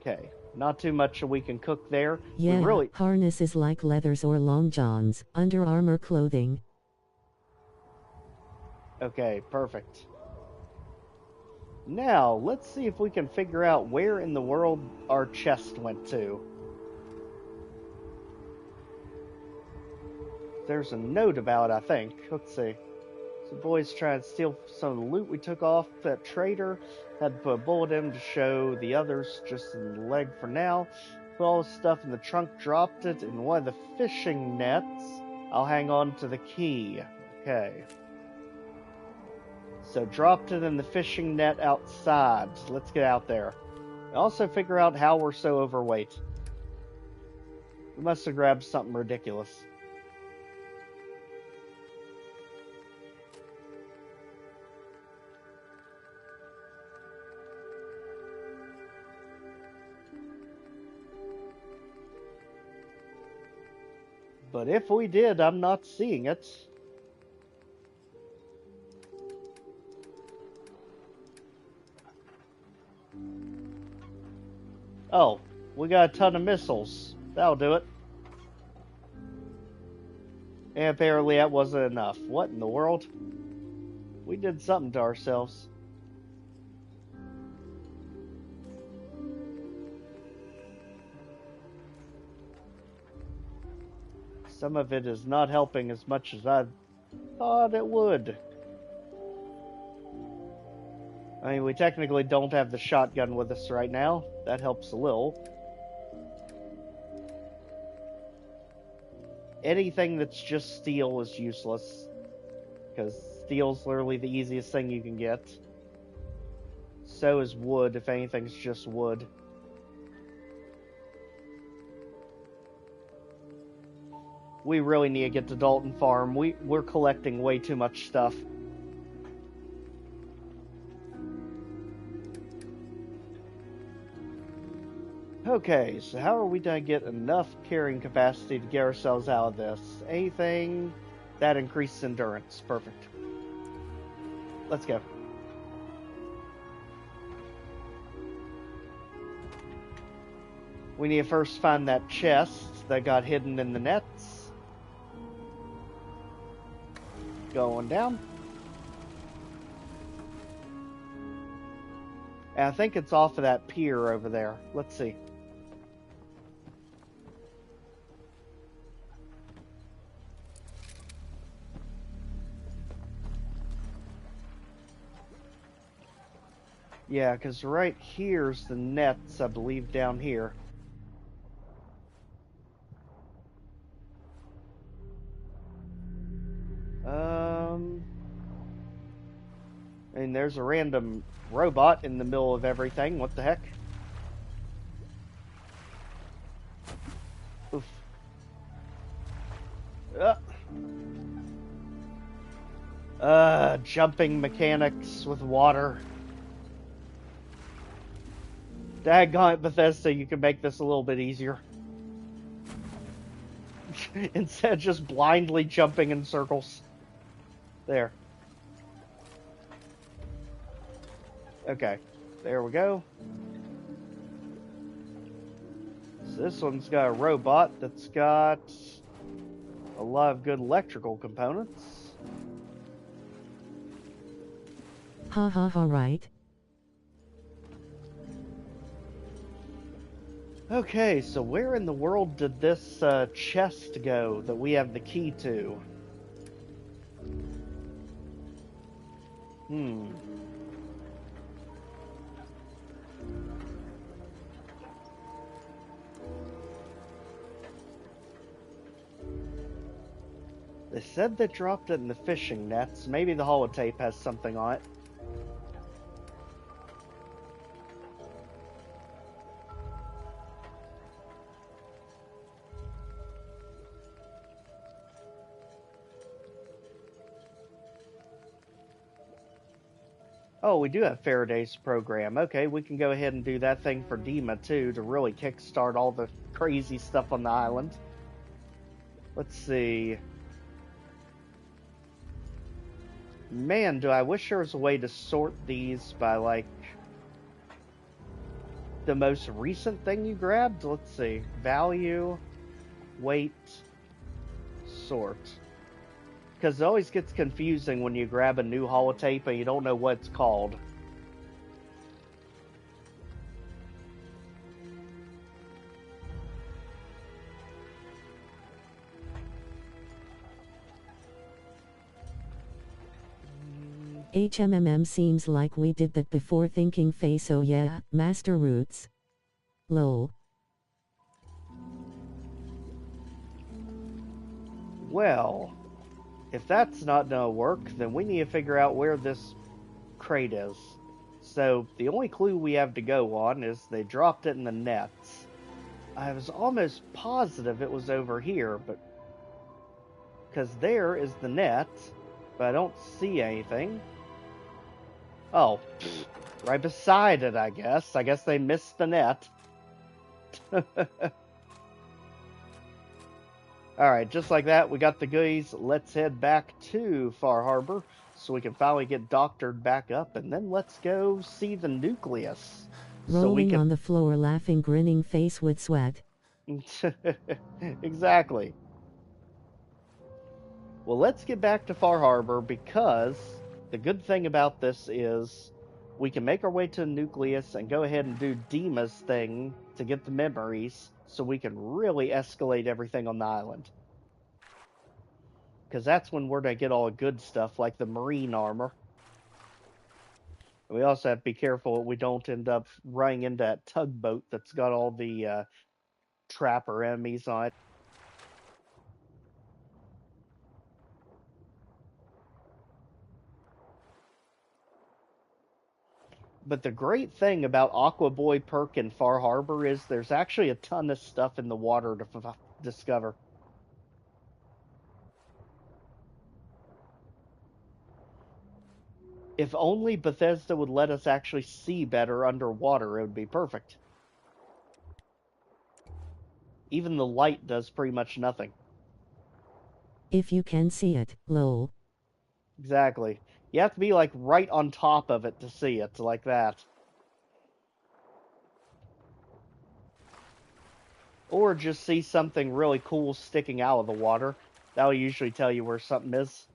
Okay, not too much we can cook there. Yeah, really... harness is like leathers or long johns, under armor clothing. Okay, perfect. Now, let's see if we can figure out where in the world our chest went to. There's a note about it, I think. Let's see. So the boys tried to steal some of the loot we took off that trader. Had to put a bullet in to show the others just in the leg for now. Put all the stuff in the trunk, dropped it in one of the fishing nets. I'll hang on to the key. Okay. So dropped it in the fishing net outside. So let's get out there. Also figure out how we're so overweight. We must have grabbed something ridiculous. But if we did, I'm not seeing it. Oh, we got a ton of missiles. That'll do it. And apparently that wasn't enough. What in the world? We did something to ourselves. Some of it is not helping as much as I thought it would. I mean, we technically don't have the shotgun with us right now. That helps a little. Anything that's just steel is useless, because steel's literally the easiest thing you can get. So is wood, if anything's just wood. We really need to get to Dalton Farm. We're collecting way too much stuff. Okay, so how are we going to get enough carrying capacity to get ourselves out of this? Anything that increases endurance. Perfect. Let's go. We need to first find that chest that got hidden in the nets. Going down. And I think it's off of that pier over there. Let's see. Yeah, because right here's the nets, I believe, down here. And there's a random robot in the middle of everything. What the heck? Oof. Jumping mechanics with water. Daggone Bethesda, you can make this a little bit easier. Instead of just blindly jumping in circles. There. Okay, there we go. So this one's got a robot that's got a lot of good electrical components. Ha ha ha, right. Okay, so where in the world did this chest go that we have the key to? Hmm. They said they dropped it in the fishing nets. Maybe the holotape has something on it. Oh, we do have Faraday's program. Okay, we can go ahead and do that thing for Dima too to really kickstart all the crazy stuff on the island. Let's see. Man, do I wish there was a way to sort these by, like, the most recent thing you grabbed? Let's see. Value, weight, sort. Because it always gets confusing when you grab a new holotape and you don't know what it's called. HMMM seems like we did that before thinking face. Oh yeah, master roots. Lol. Well, if that's not gonna work, then we need to figure out where this crate is. So the only clue we have to go on is they dropped it in the nets. I was almost positive it was over here, but because there is the net, but I don't see anything. Oh, right beside it, I guess. I guess they missed the net. Alright, just like that, we got the goodies. Let's head back to Far Harbor so we can finally get doctored back up, and then let's go see the nucleus. Rolling on the floor, laughing, grinning face with sweat. Exactly. Well, let's get back to Far Harbor, because the good thing about this is we can make our way to the nucleus and go ahead and do Dima's thing to get the memories so we can really escalate everything on the island. Because that's when we're going to get all the good stuff, like the marine armor. We also have to be careful we don't end up running into that tugboat that's got all the trapper enemies on it. But the great thing about Aqua Boy Perk in Far Harbor is there's actually a ton of stuff in the water to discover. If only Bethesda would let us actually see better underwater, it would be perfect. Even the light does pretty much nothing. If you can see it, lol. Exactly. You have to be like right on top of it to see it, like that. Or just see something really cool sticking out of the water. That'll usually tell you where something is.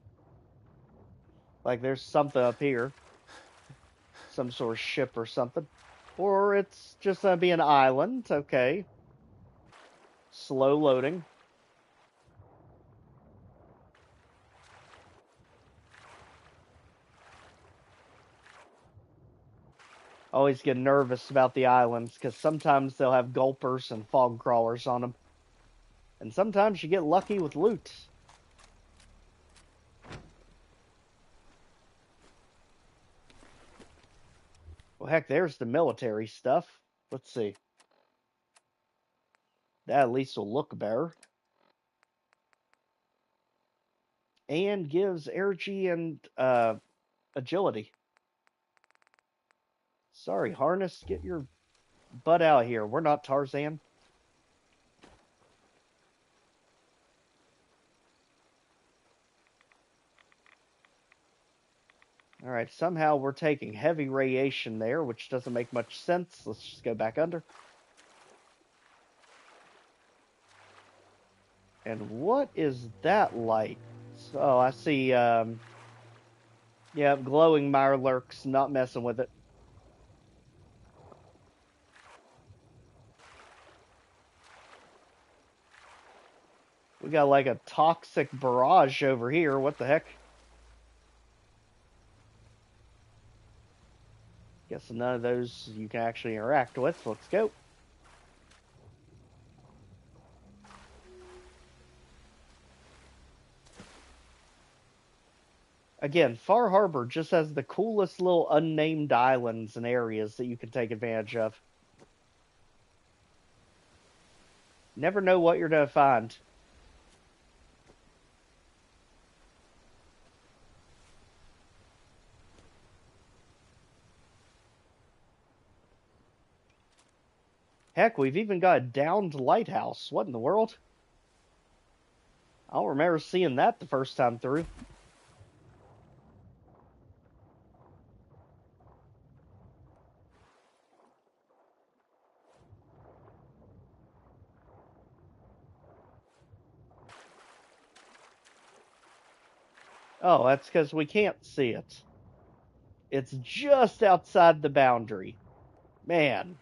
Like there's something up here. Some sort of ship or something. Or it's just gonna be an island, okay. Slow loading. Always get nervous about the islands, because sometimes they'll have gulpers and fog crawlers on them. And sometimes you get lucky with loot. Well, heck, there's the military stuff. Let's see. That at least will look better. And gives energy and agility. Sorry, Harness, get your butt out of here. We're not Tarzan. Alright, somehow we're taking heavy radiation there, which doesn't make much sense. Let's just go back under. And what is that light? Oh, I see, yeah, glowing mirelurks, not messing with it. We got like a toxic barrage over here. What the heck? Guess none of those you can actually interact with. Let's go. Again, Far Harbor just has the coolest little unnamed islands and areas that you can take advantage of. Never know what you're going to find. Heck, we've even got a downed lighthouse. What in the world? I don't remember seeing that the first time through. Oh, that's because we can't see it. It's just outside the boundary. Man,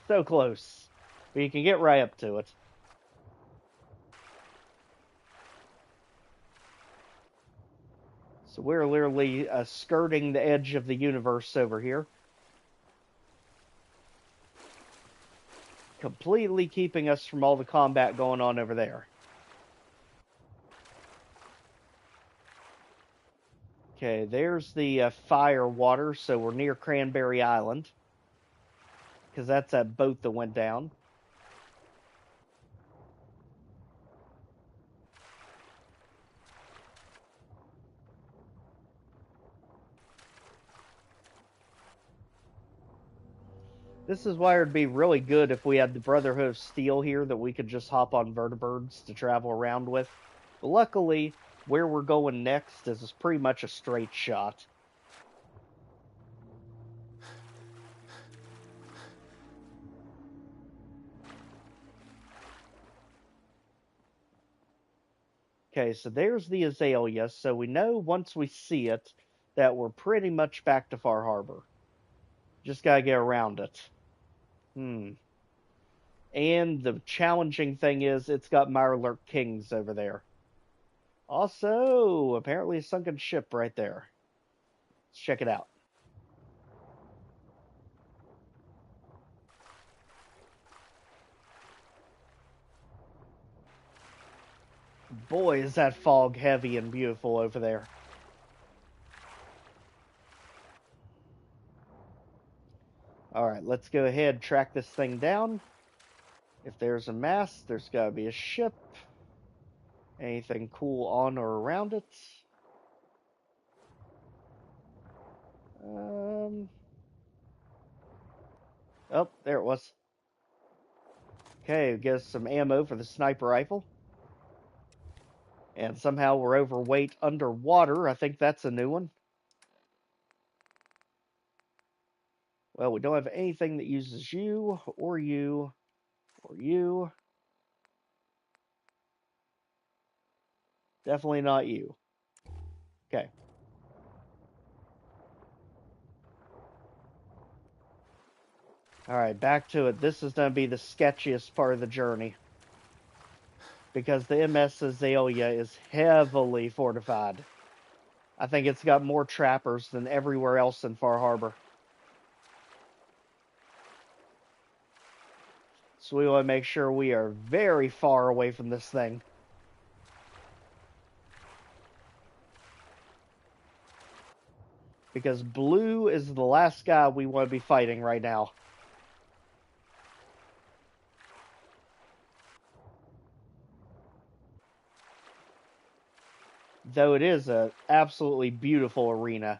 so close. But you can get right up to it. So we're literally skirting the edge of the universe over here. Completely keeping us from all the combat going on over there. Okay, there's the fire water, so we're near Cranberry Island. Because that's that boat that went down. This is why it would be really good if we had the Brotherhood of Steel here that we could just hop on vertibirds to travel around with. But luckily, where we're going next is pretty much a straight shot. Okay, so there's the azalea, so we know once we see it that we're pretty much back to Far Harbor. Just gotta get around it. And the challenging thing is it's got Mirelurk Kings over there. Also, apparently a sunken ship right there. Let's check it out. Boy, is that fog heavy and beautiful over there. Alright, let's go ahead and track this thing down. If there's a mast, there's gotta be a ship. Anything cool on or around it? Oh, there it was. Okay, get us some ammo for the sniper rifle. And somehow we're overweight underwater. I think that's a new one. Well, we don't have anything that uses you, or you, or you. Definitely not you. Okay. Alright, back to it. This is going to be the sketchiest part of the journey. Because the MS Azalea is heavily fortified. I think it's got more trappers than everywhere else in Far Harbor. So we want to make sure we are very far away from this thing. Because Blue is the last guy we want to be fighting right now. Though it is an absolutely beautiful arena.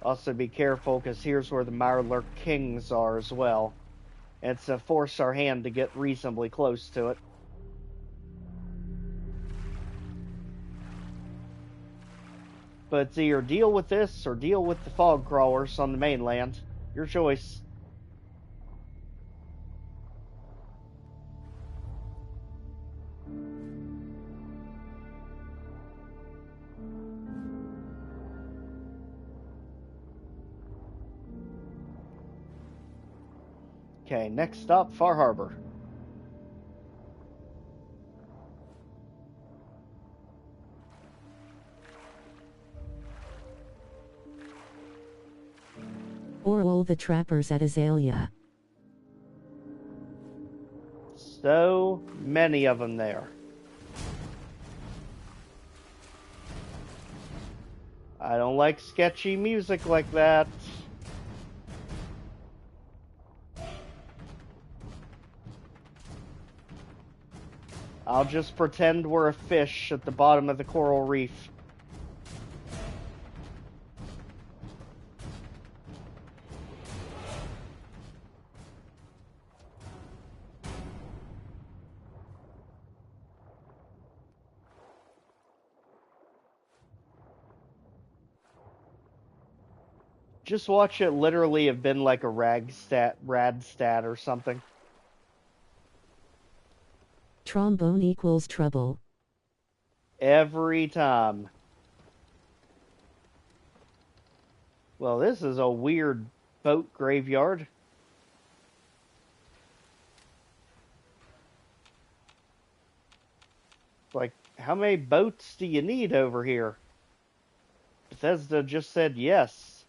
Also be careful, because here's where the Mirelurk Kings are as well. And it's to force our hand to get reasonably close to it. But it's either deal with this or deal with the fog crawlers on the mainland. Your choice. Okay, next stop, Far Harbor. Or all the trappers at Azalea. So many of them there. I don't like sketchy music like that. I'll just pretend we're a fish at the bottom of the coral reef. Just watch it literally have been like a rad stat or something. Trombone equals trouble. Every time. Well, this is a weird boat graveyard. Like, how many boats do you need over here? Bethesda just said yes.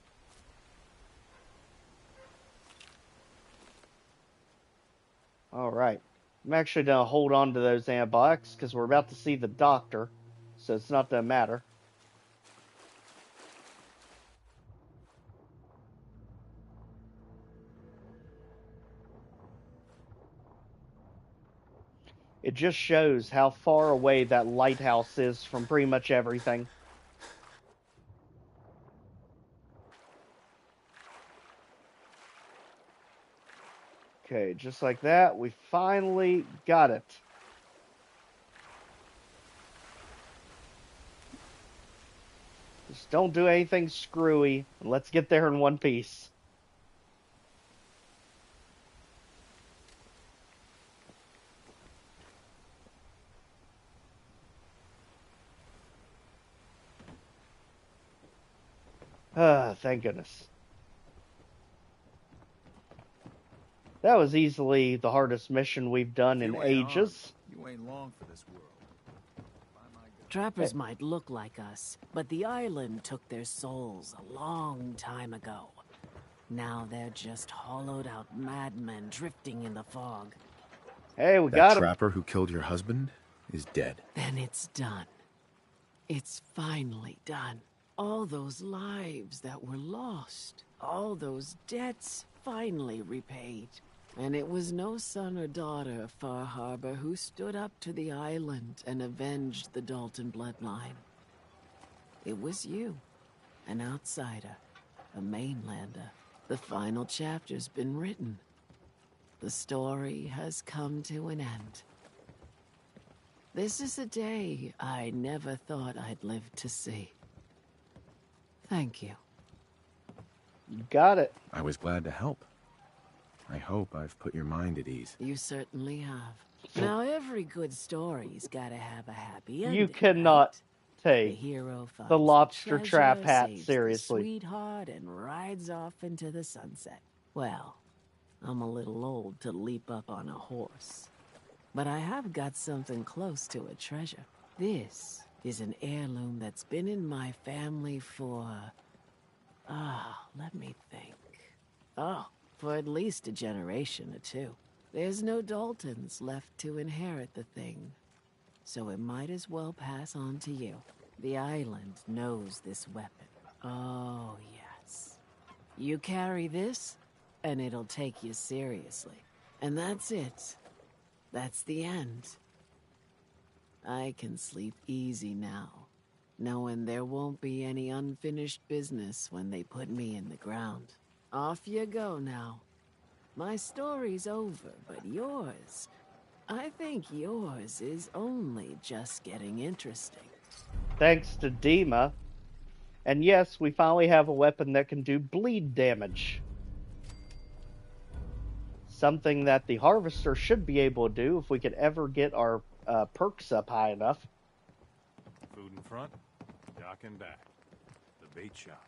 Alright. I'm actually going to hold on to those antibiotics because we're about to see the doctor. So it's not going to matter. It just shows how far away that lighthouse is from pretty much everything. Okay, just like that, we finally got it. Just don't do anything screwy, and let's get there in one piece. Thank goodness. That was easily the hardest mission we've done in ages. You ain't long for this world. Trappers might look like us, but the island took their souls a long time ago. Now they're just hollowed out madmen drifting in the fog. Hey, we That got him. trapper who killed your husband is dead. Then it's done. It's finally done. All those lives that were lost, all those debts finally repaid. And it was no son or daughter of Far Harbor who stood up to the island and avenged the Dalton bloodline. It was you, an outsider, a mainlander. The final chapter's been written. The story has come to an end. This is a day I never thought I'd live to see. Thank you. You got it. I was glad to help. I hope I've put your mind at ease. You certainly have. Now, every good story's gotta have a happy ending. You cannot right? The take hero finds the lobster treasure, trap hat saves seriously. the sweetheart and rides off into the sunset. Well, I'm a little old to leap up on a horse, but I have got something close to a treasure. This is an heirloom that's been in my family for... let me think. For at least a generation or two. There's no Daltons left to inherit the thing, so it might as well pass on to you. The island knows this weapon. Oh, yes. You carry this, and it'll take you seriously. And that's it. That's the end. I can sleep easy now, knowing there won't be any unfinished business when they put me in the ground. Off you go now. My story's over, but yours... I think yours is only just getting interesting. Thanks to Dima. And yes, we finally have a weapon that can do bleed damage. Something that the Harvester should be able to do if we could ever get our perks up high enough. Food in front, dock in back. The bait shop.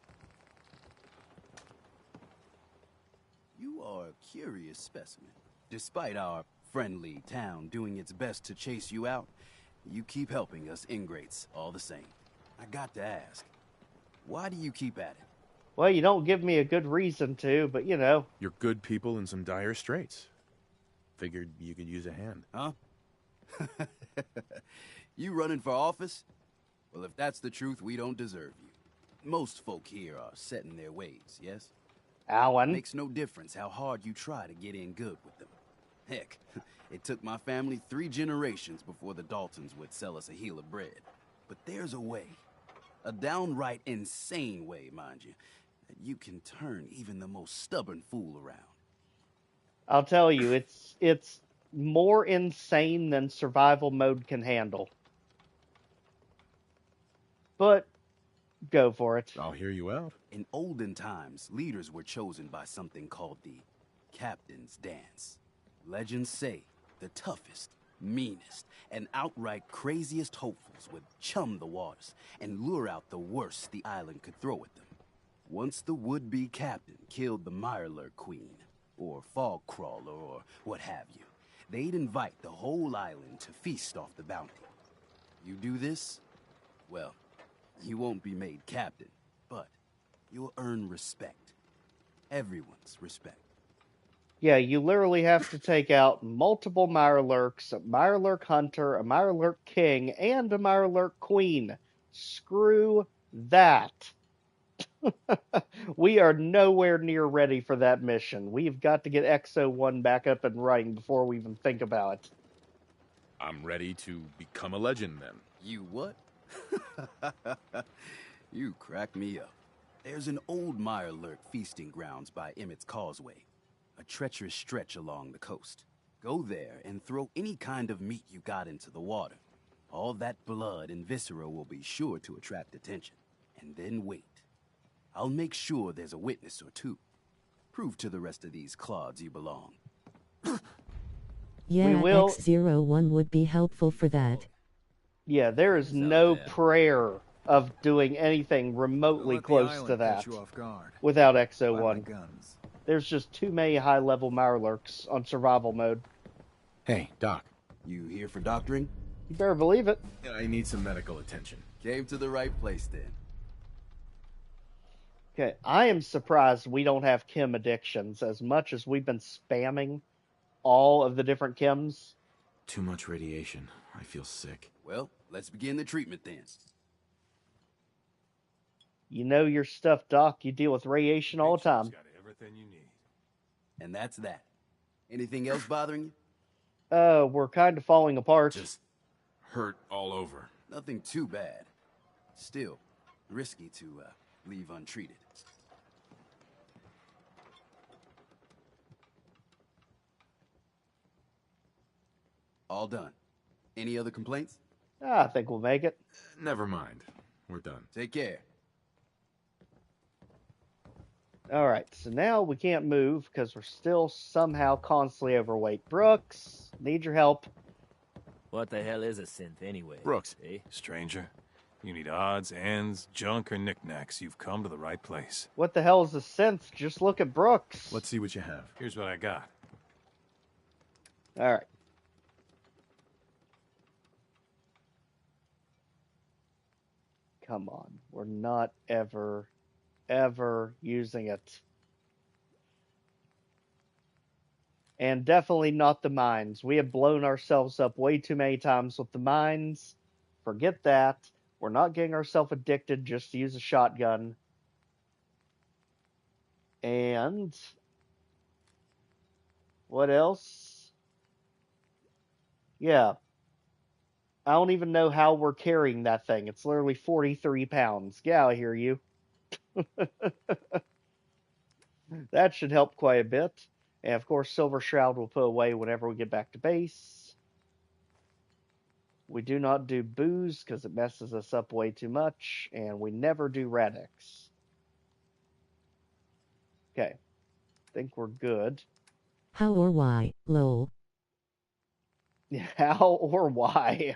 You are a curious specimen. Despite our friendly town doing its best to chase you out, you keep helping us ingrates all the same. I got to ask, why do you keep at it? Well, you don't give me a good reason to, but you know. You're good people in some dire straits. Figured you could use a hand. Huh? You running for office? Well, if that's the truth, we don't deserve you. Most folk here are set in their ways, yes? Alan. Makes no difference how hard you try to get in good with them. Heck, it took my family 3 generations before the Daltons would sell us a heel of bread. But there's a way, a downright insane way, mind you, that you can turn even the most stubborn fool around. I'll tell you, it's more insane than survival mode can handle. But go for it. I'll hear you out. In olden times, leaders were chosen by something called the Captain's Dance. Legends say the toughest, meanest, and outright craziest hopefuls would chum the waters and lure out the worst the island could throw at them. Once the would-be captain killed the Mirelurk Queen, or Fog Crawler, or what have you, they'd invite the whole island to feast off the bounty. You do this, well, you won't be made captain, but you'll earn respect. Everyone's respect. Yeah, you literally have to take out multiple Mirelurks, a Mirelurk Hunter, a Mirelurk King, and a Mirelurk Queen. Screw that. We are nowhere near ready for that mission. We've got to get XO1 back up and running before we even think about it. I'm ready to become a legend then. You what? You crack me up. There's an old Mirelurk feasting grounds by Emmett's Causeway, a treacherous stretch along the coast. Go there and throw any kind of meat you got into the water. All that blood and viscera will be sure to attract attention. And then wait. I'll make sure there's a witness or two. Prove to the rest of these clods you belong. Yeah, We will- X01 would be helpful for that. Yeah, there is no prayer of doing anything remotely close to that without XO1. There's just too many high-level Mirelurks on survival mode. Hey, Doc. You here for doctoring? You better believe it. I need some medical attention. Came to the right place then. Okay, I am surprised we don't have chem addictions as much as we've been spamming all of the different chems. Too much radiation. I feel sick. Well, let's begin the treatment then. You know your stuff, Doc. You deal with radiation all the time. Got everything you need. And that's that. Anything else bothering you? We're kind of falling apart. Just hurt all over. Nothing too bad. Still, risky to leave untreated. All done. Any other complaints? I think we'll make it. Never mind. We're done. Take care. Alright, so now we can't move because we're still somehow constantly overweight. Brooks, need your help. What the hell is a synth anyway? Brooks. Eh? Stranger, you need odds, ends, junk, or knickknacks. You've come to the right place. What the hell is a synth? Just look at Brooks. Let's see what you have. Here's what I got. Alright. Come on. We're not ever using it. And definitely not the mines. We have blown ourselves up way too many times with the mines. Forget that. We're not getting ourselves addicted just to use a shotgun. And what else? Yeah. I don't even know how we're carrying that thing. It's literally 43 pounds. Get out of here, you. That should help quite a bit. And of course, Silver Shroud will put away whenever we get back to base. We do not do booze because it messes us up way too much. And we never do Radix. Okay. I think we're good. How or why? Lol. How or why?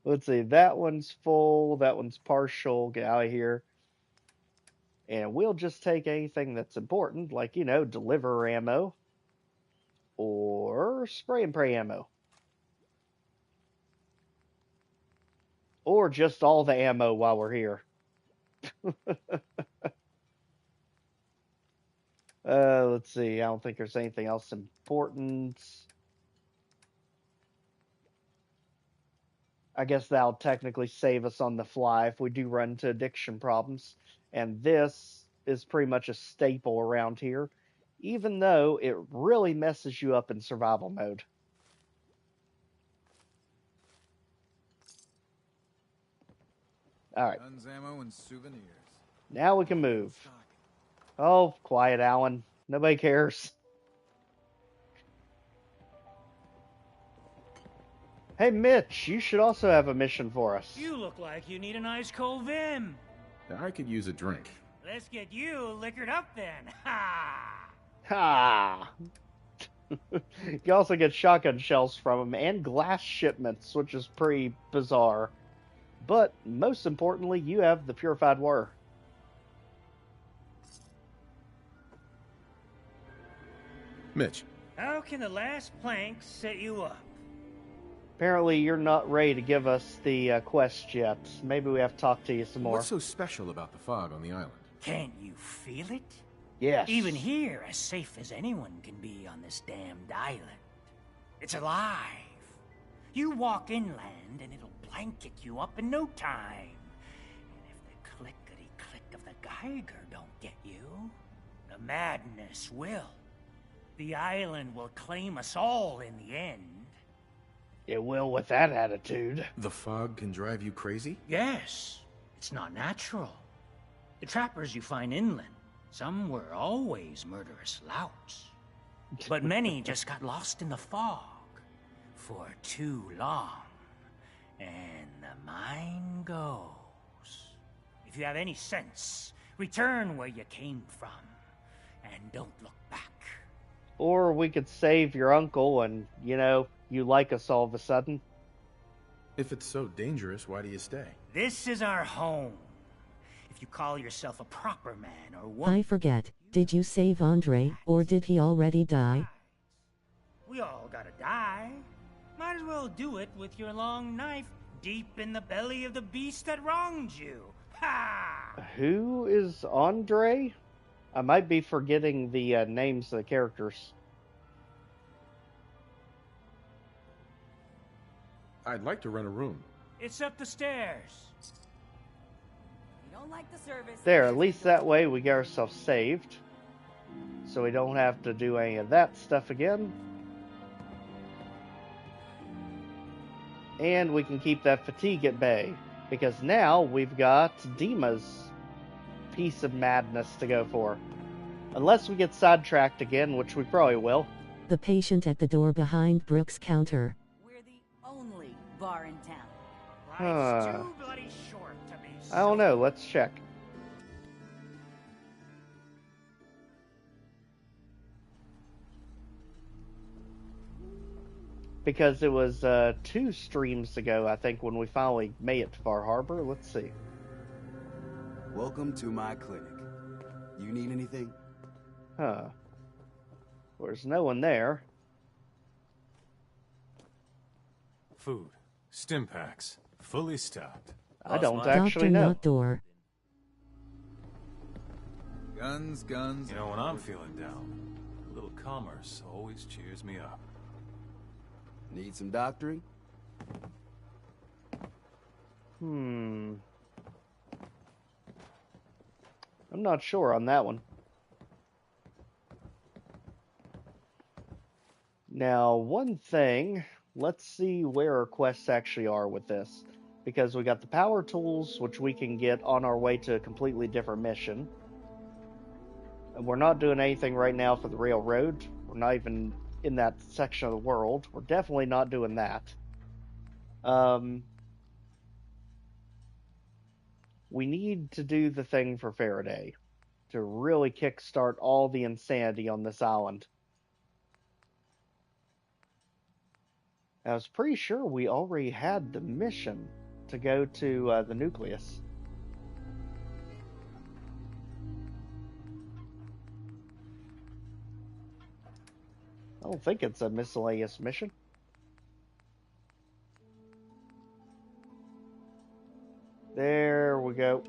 Let's see. That one's full. That one's partial. Get out of here. And we'll just take anything that's important, like, deliver ammo or spray and pray ammo. Or just all the ammo while we're here. Let's see. I don't think there's anything else important. I guess that'll technically save us on the fly if we do run into addiction problems. And this is pretty much a staple around here, even though it really messes you up in survival mode. All right. Guns, ammo, and souvenirs. Now we can move. Oh, quiet, Alan. Nobody cares. Hey, Mitch, you should also have a mission for us. You look like you need an ice cold vim. I could use a drink. Let's get you liquored up then. Ha! Ha! You also get shotgun shells from them and glass shipments, which is pretty bizarre. But most importantly, you have the purified water. Mitch. How can the last plank set you up? Apparently, you're not ready to give us the quest yet. Maybe we have to talk to you some more. What's so special about the fog on the island? Can't you feel it? Yes. Even here, as safe as anyone can be on this damned island. It's alive. You walk inland and it'll blanket you up in no time. And if the clickety-click of the Geiger don't get you, the madness will. The island will claim us all in the end. It will with that attitude. The fog can drive you crazy? Yes. It's not natural. The trappers you find inland, some were always murderous louts. But many just got lost in the fog for too long. And the mind goes. If you have any sense, return where you came from. And don't look back. Or we could save your uncle and, you like us all of a sudden. If it's so dangerous, why do you stay? This is our home. If you call yourself a proper man or woman... I forget, did you save Andre, or did he already die? We all gotta die. Might as well do it with your long knife deep in the belly of the beast that wronged you. Ha! Who is Andre? I might be forgetting the names of the characters. I'd like to rent a room. It's up the stairs. You don't like the service. There, at least that way we get ourselves saved. So we don't have to do any of that stuff again. And we can keep that fatigue at bay. Because now we've got Dima's piece of madness to go for. Unless we get sidetracked again, which we probably will. The patient at the door behind Brooke's counter. We're the only bar in town. Life's too bloody short to be I don't know, let's check. Because it was 2 streams ago, I think, when we finally made it to Far Harbor. Let's see. Welcome to my clinic. You need anything? Huh. There's no one there. Food. Stim packs. Fully stocked. I don't Doctor actually know. Not door. Guns, guns. You know, when I'm feeling down, a little commerce always cheers me up. Need some doctoring? I'm not sure on that one. Now, one thing, let's see where our quests actually are with this. Because we got the power tools, which we can get on our way to a completely different mission. And we're not doing anything right now for the railroad. We're not even in that section of the world. We're definitely not doing that. We need to do the thing for Faraday to really kickstart all the insanity on this island. I was pretty sure we already had the mission to go to the nucleus. I don't think it's a miscellaneous mission. There we go.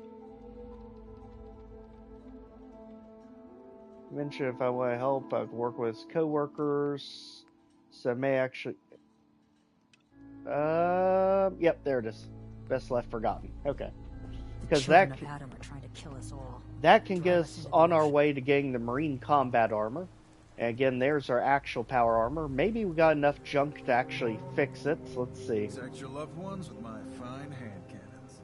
Mention if I want to help, I can work with co-workers. So I may actually... Yep, there it is. Best left forgotten. Okay. Because that can get us on our way to getting the Marine combat armor. And again, there's our actual power armor. Maybe we got enough junk to actually fix it. Let's see. Protect your loved ones with my fine hand cannons.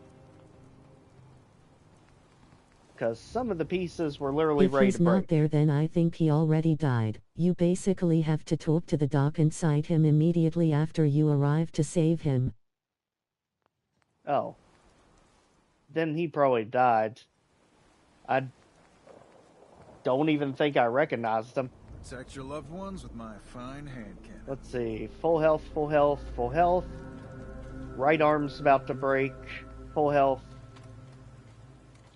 Because some of the pieces were literally ready If to he's break. not there, then I think he already died. You basically have to talk to the doc and cite him immediately after you arrive to save him. Oh. Then he probably died. I don't even think I recognized him. Protect your loved ones with my fine hand cannon. Let's see. Full health, full health, full health. Right arm's about to break. Full health.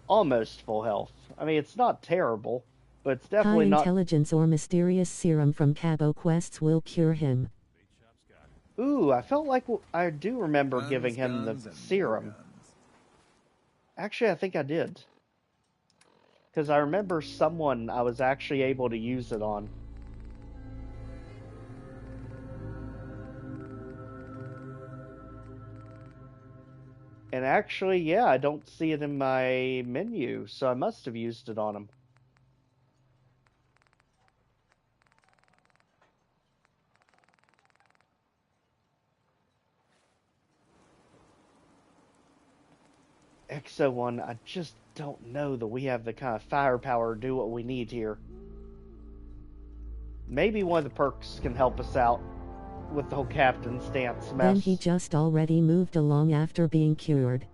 Almost full health. I mean, it's not terrible, but it's definitely High not... intelligence or mysterious serum from Cabo quests will cure him. Ooh, I felt like I do remember Guns, giving him the guns, and serum. more guns. Actually, I think I did. Because I remember someone I was actually able to use it on. And actually, yeah, I don't see it in my menu, so I must have used it on him. Exo 1, I just don't know that we have the kind of firepower to do what we need here. Maybe one of the perks can help us out with the whole captain's dance mess. Then he just already moved along after being cured.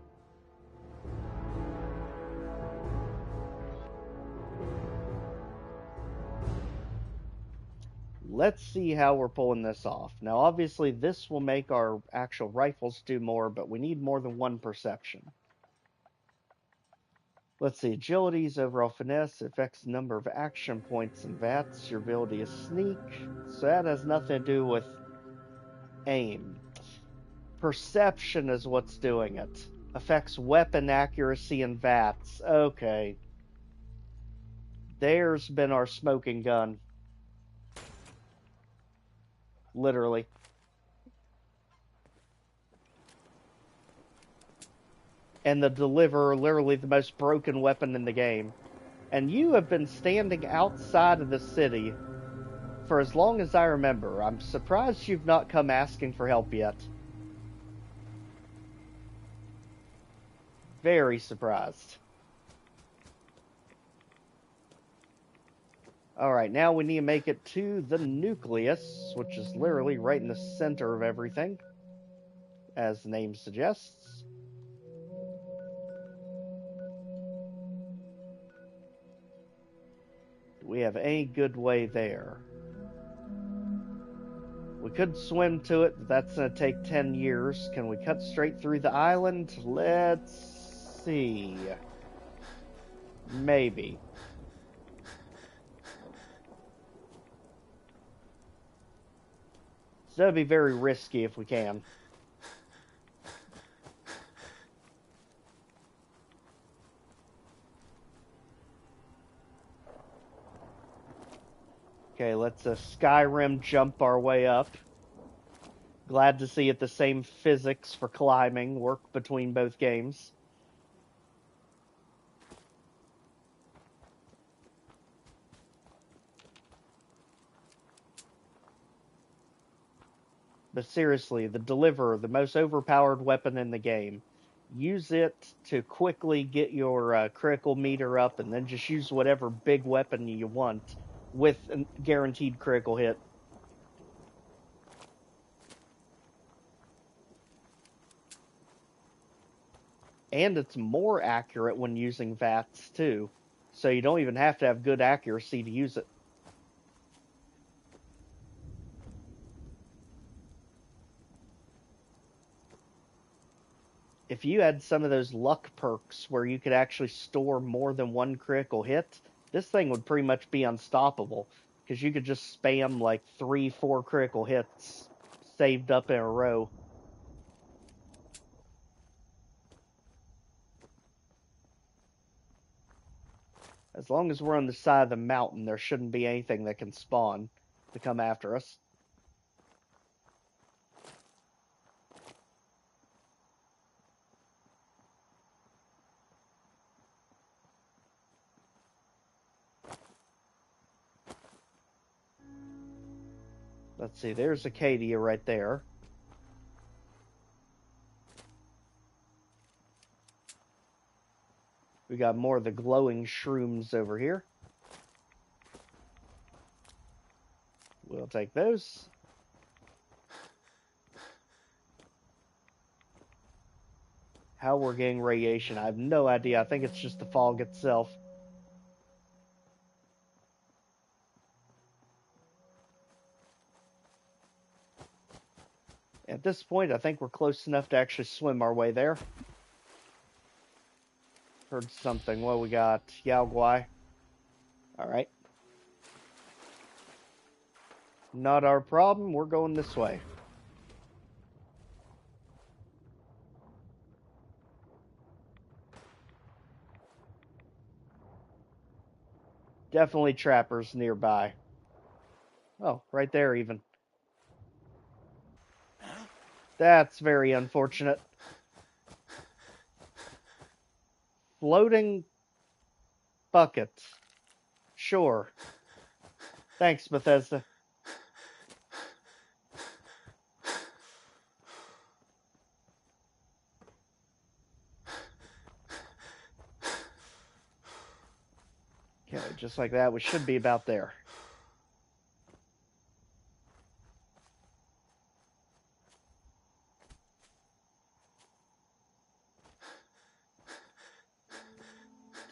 Let's see how we're pulling this off. Now, obviously, this will make our actual rifles do more, but we need more than one perception. Let's see. Agility's overall finesse affects the number of action points and VATs. Your ability is sneak, so that has nothing to do with aim. Perception is what's doing it. Affects weapon accuracy and VATs. Okay. There's been our smoking gun. Literally. And the deliverer, literally the most broken weapon in the game. And you have been standing outside of the city for as long as I remember. I'm surprised you've not come asking for help yet. Very surprised. Alright, now we need to make it to the nucleus, which is literally right in the center of everything, as the name suggests. Do we have any good way there? We could swim to it, but that's going to take 10 years. Can we cut straight through the island? Let's see. Maybe. So that'd be very risky if we can. Okay, let's Skyrim jump our way up. Glad to see it the same physics for climbing work between both games. But seriously, the Deliverer, the most overpowered weapon in the game. Use it to quickly get your critical meter up, and then just use whatever big weapon you want with a guaranteed critical hit. And it's more accurate when using VATs, too. So you don't even have to have good accuracy to use it. If you had some of those luck perks where you could actually store more than one critical hit, this thing would pretty much be unstoppable. Because you could just spam like 3-4 critical hits saved up in a row. As long as we're on the side of the mountain, there shouldn't be anything that can spawn to come after us. Let's see, there's Acadia right there. We got more of the glowing shrooms over here. We'll take those. How we're getting radiation, I have no idea. I think it's just the fog itself. At this point, I think we're close enough to actually swim our way there. Heard something. What we got? Yao Guai. Alright. Not our problem. We're going this way. Definitely trappers nearby. Oh, right there even. That's very unfortunate. Floating buckets. Sure. Thanks, Bethesda. Okay, just like that, we should be about there.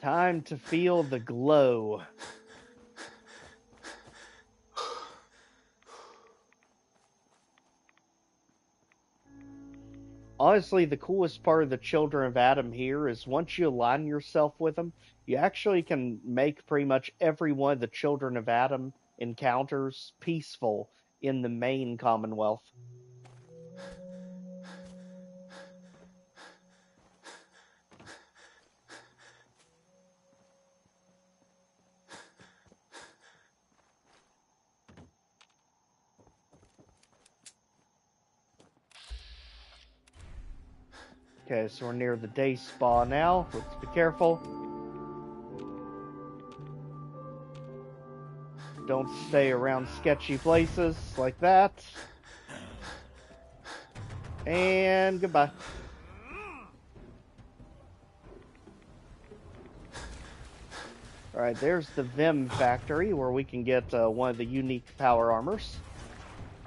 Time to feel the glow. Honestly, the coolest part of the Children of Adam here is once you align yourself with them, you actually can make pretty much every one of the Children of Adam encounters peaceful in the main Commonwealth. Okay, so we're near the day spa now. Let's be careful. Don't stay around sketchy places like that. And goodbye. Alright, there's the Vim factory where we can get one of the unique power armors.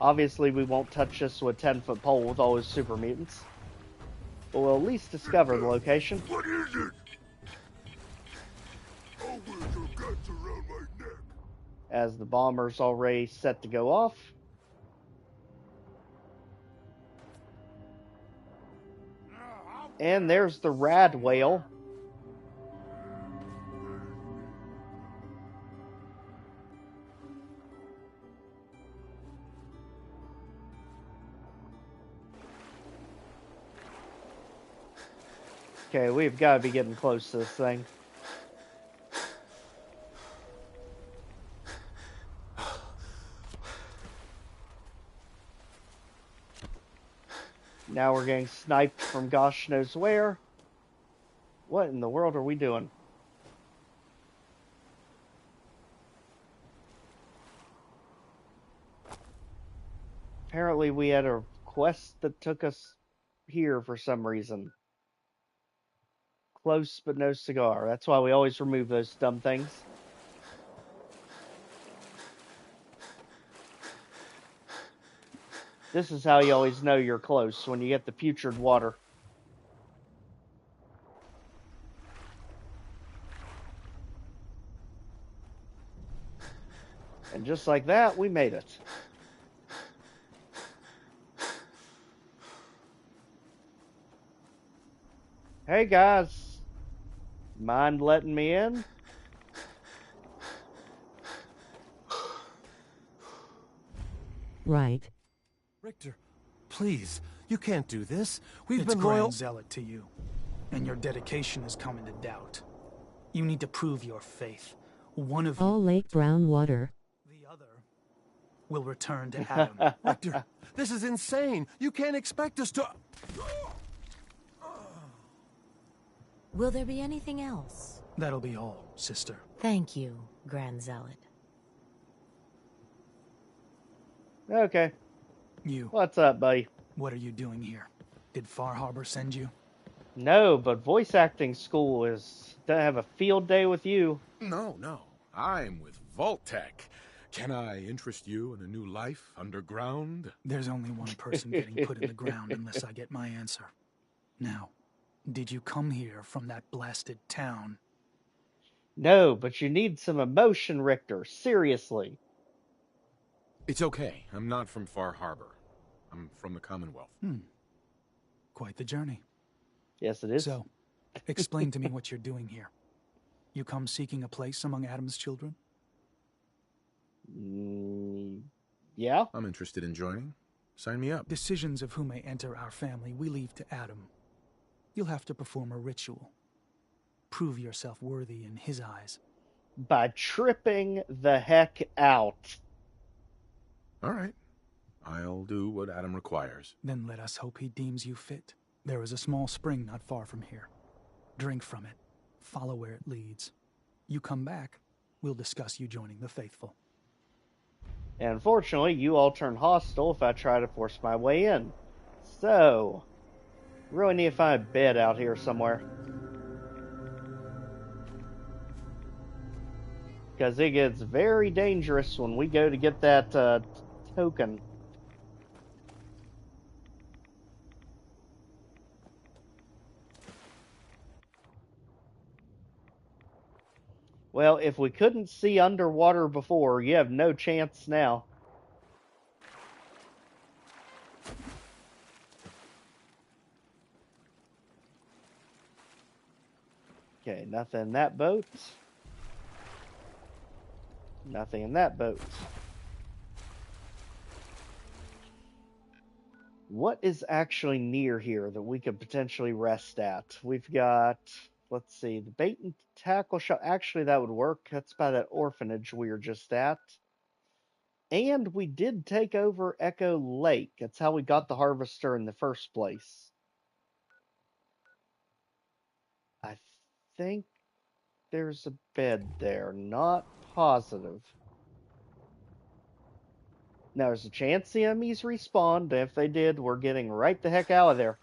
Obviously, we won't touch this with a 10-foot pole with all those super mutants. But we'll at least discover the location. What is it? Always your guts around my neck. As the bomber's already set to go off. And there's the rad whale. Okay, we've got to be getting close to this thing. Now we're getting sniped from gosh knows where. What in the world are we doing? Apparently we had a quest that took us here for some reason. Close but no cigar. That's why we always remove those dumb things. This is how you always know you're close, when you get the putrid water. And just like that, we made it. Hey guys. Mind letting me in? right? Richter, please, you can't do this. We've It's been Grand loyal. Zealot to you, and your dedication is coming to doubt. You need to prove your faith. One of All you, Lake Brown water. the other, will return to Adam. Richter, this is insane. You can't expect us to... Will there be anything else? That'll be all, sister. Thank you, Grand Zealot. Okay. You. What's up, buddy? What are you doing here? Did Far Harbor send you? No, but voice acting school is gonna have a field day with you. No, no. I'm with Vault-Tec. Can I interest you in a new life underground? There's only one person getting put in the ground unless I get my answer. Now, did you come here from that blasted town? No, but you need some emotion, Richter. Seriously. It's okay. I'm not from Far Harbor. I'm from the Commonwealth. Quite the journey. Yes, it is. So, explain to me what you're doing here. You come seeking a place among Adam's children? Yeah? I'm interested in joining. Sign me up. Decisions of who may enter our family we leave to Adam. You'll have to perform a ritual. Prove yourself worthy in his eyes. By tripping the heck out. All right. I'll do what Adam requires. Then let us hope he deems you fit. There is a small spring not far from here. Drink from it. Follow where it leads. You come back, we'll discuss you joining the faithful. And unfortunately, you all turn hostile if I try to force my way in. So, really need to find a bed out here somewhere. Because it gets very dangerous when we go to get that token. Well, if we couldn't see underwater before, you have no chance now. Okay, nothing in that boat. Nothing in that boat. What is actually near here that we could potentially rest at? We've got, let's see, the bait and tackle shop. Actually, that would work. That's by that orphanage we were just at. And we did take over Echo Lake. That's how we got the harvester in the first place. I think there's a bed there. Not positive. Now, there's a chance the enemies respawned. If they did, we're getting right the heck out of there.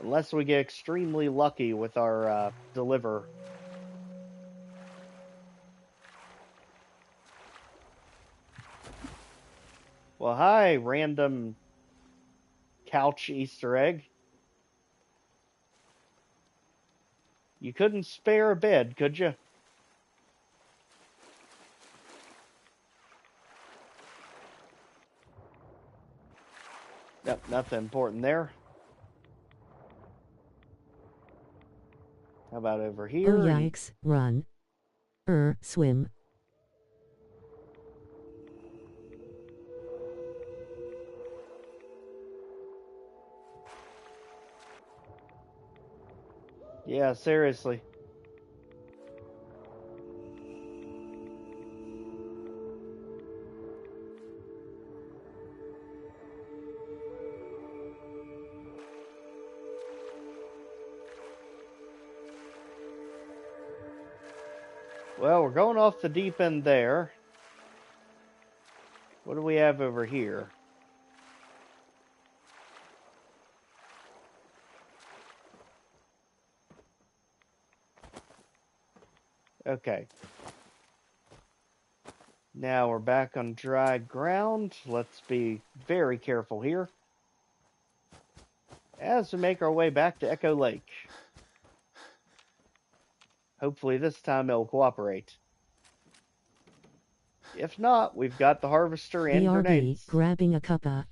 Unless we get extremely lucky with our deliver. Well, hi, random couch Easter egg. You couldn't spare a bed, could you? Yep, nothing important there. How about over here? Oh yikes, run. Swim. Yeah, seriously. Well, we're going off the deep end there. What do we have over here? Okay. Now we're back on dry ground. Let's be very careful here as we make our way back to Echo Lake. Hopefully this time it'll cooperate. If not, we've got the harvester and BRB, grenades. grabbing a cuppa.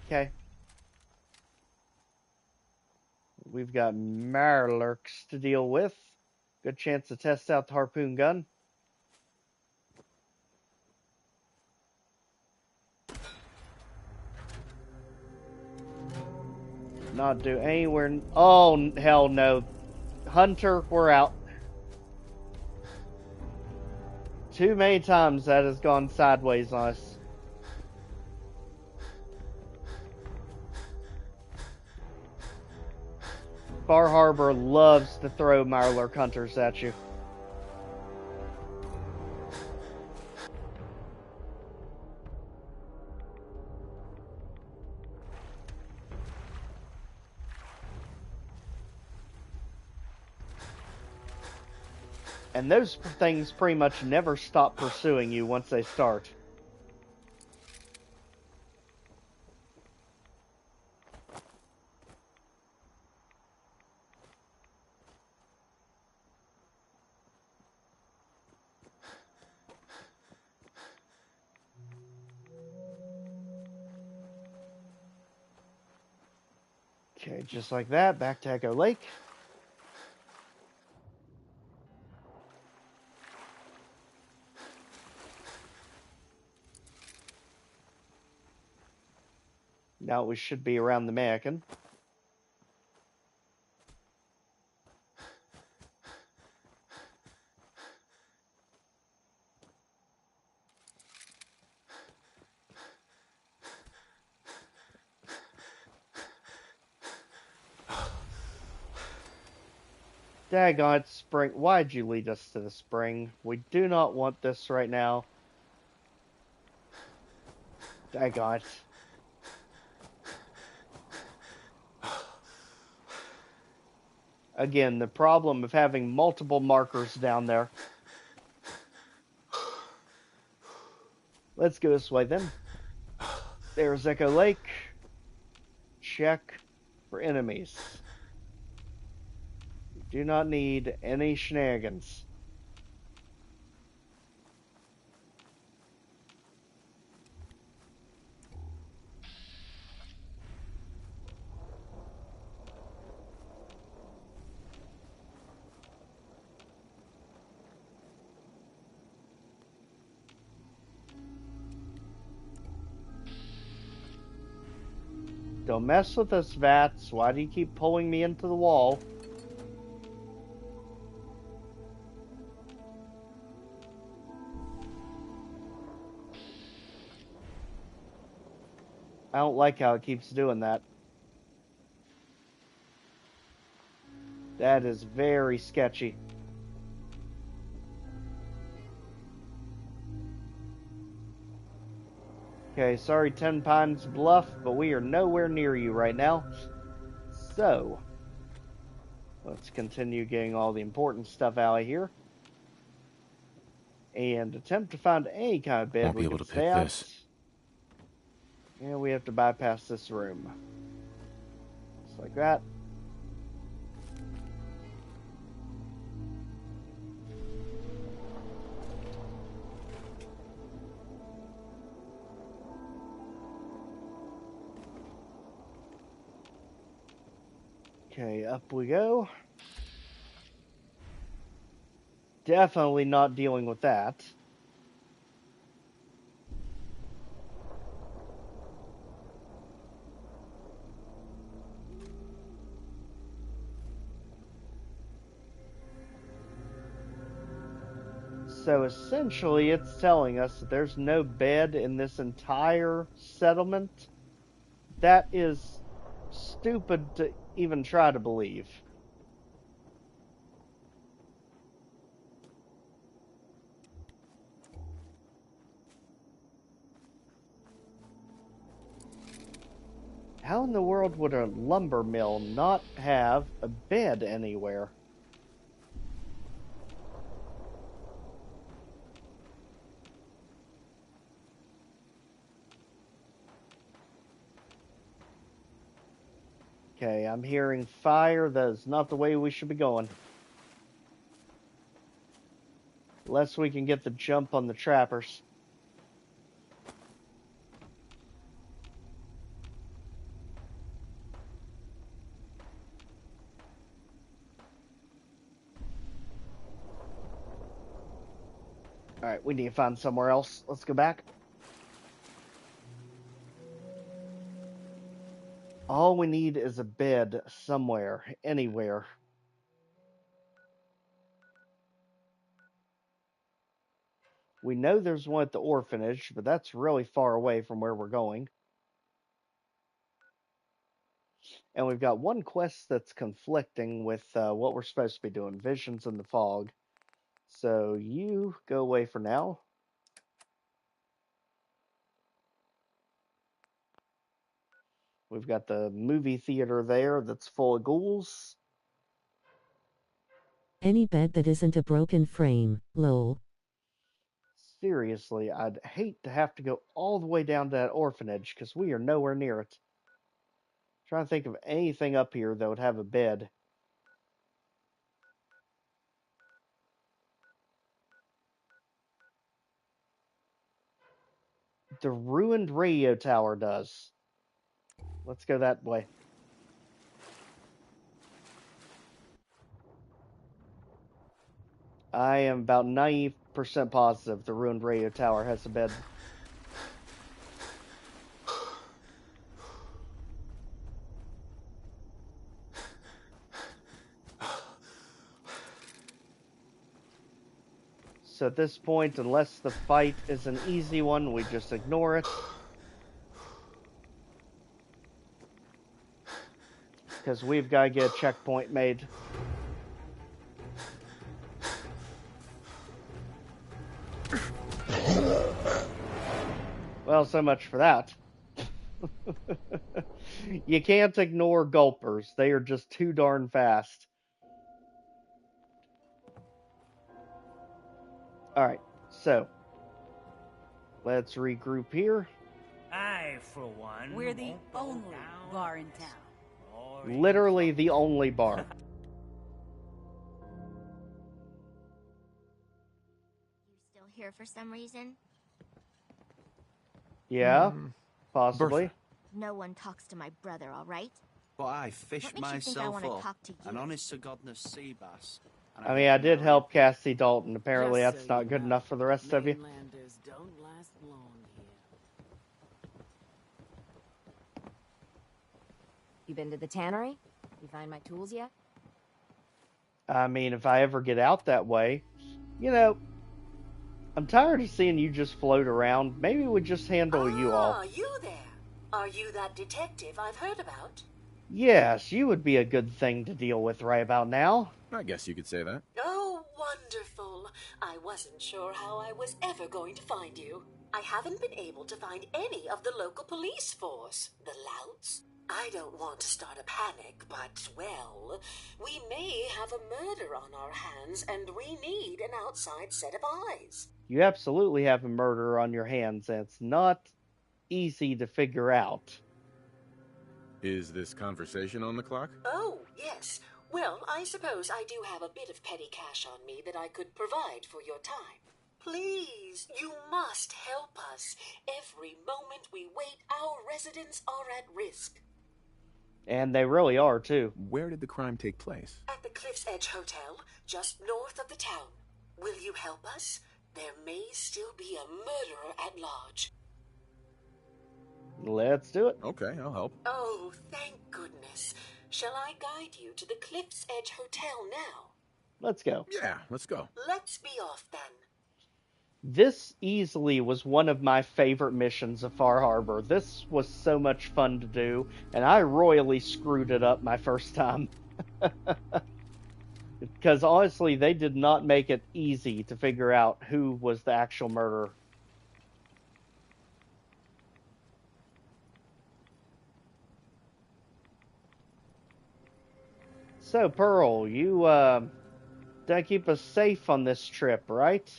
Okay. We've got Marlurks to deal with. Good chance to test out the harpoon gun. Not do anywhere. Oh, hell no. Hunter, we're out. Too many times that has gone sideways on us. Far Harbor loves to throw Mirelurk hunters at you. And those things pretty much never stop pursuing you once they start. Okay, just like that, back to Echo Lake. Now we should be around the mannequin. Daggone it, spring. Why'd you lead us to the spring? We do not want this right now. Daggone it. Again, the problem of having multiple markers down there. Let's go this way then. There's Echo Lake. Check for enemies. Do not need any shenanigans. Don't mess with us, Vats. Why do you keep pulling me into the wall? I don't like how it keeps doing that. That is very sketchy. Okay, sorry 10 Pines Bluff, but we are nowhere near you right now. So, let's continue getting all the important stuff out of here. And attempt to find any kind of bed Won't be we able can to stay pick at. this. And we have to bypass this room. Just like that. Okay, up we go. Definitely not dealing with that. So essentially it's telling us that there's no bed in this entire settlement. That is stupid to even try to believe. How in the world would a lumber mill not have a bed anywhere? Okay, I'm hearing fire. That is not the way we should be going. Unless we can get the jump on the trappers. Alright, we need to find somewhere else. Let's go back. All we need is a bed somewhere, anywhere. We know there's one at the orphanage, but that's really far away from where we're going. And we've got one quest that's conflicting with what we're supposed to be doing, Visions in the Fog. So you go away for now. We've got the movie theater there that's full of ghouls. Any bed that isn't a broken frame, lol. Seriously, I'd hate to have to go all the way down to that orphanage, because we are nowhere near it. Trying to think of anything up here that would have a bed. The ruined radio tower does. Let's go that way. I am about 90% positive the ruined radio tower has a bed. So at this point, unless the fight is an easy one, we just ignore it. Because we've got to get a checkpoint made. Well, so much for that. You can't ignore gulpers. They are just too darn fast. Alright, so let's regroup here. I, for one, We're the only bar in town. Literally the only bar. You still here for some reason? Yeah, possibly. Bertha. No one talks to my brother, all right? Well, I fished What makes you think I myself wanna up. talk to you? An honest to goodness sea bass. I mean, I did help Cassie Dalton. Apparently Just that's so not you good know, enough for the rest of you. Mainlanders don't last long here. You been to the tannery? You find my tools yet? I mean, if I ever get out that way, you know, I'm tired of seeing you just float around. Maybe we just handle you all. You there? Are you that detective I've heard about? Yes, you would be a good thing to deal with right about now. I guess you could say that. Oh, wonderful. I wasn't sure how I was ever going to find you. I haven't been able to find any of the local police force. The louts. I don't want to start a panic, but, well, we may have a murder on our hands, and we need an outside set of eyes. You absolutely have a murderer on your hands, and it's not easy to figure out. Is this conversation on the clock? Oh, yes. Well, I suppose I do have a bit of petty cash on me that I could provide for your time. Please, you must help us. Every moment we wait, our residents are at risk. And they really are, too. Where did the crime take place? At the Cliff's Edge Hotel, just north of the town. Will you help us? There may still be a murderer at large. Let's do it. Okay, I'll help. Oh, thank goodness. Shall I guide you to the Cliff's Edge Hotel now? Let's go. Yeah, let's go. Let's be off then. This easily was one of my favorite missions of Far Harbor. This was so much fun to do, and I royally screwed it up my first time. Because honestly, they did not make it easy to figure out who was the actual murderer. So, Pearl, you done keep us safe on this trip, right?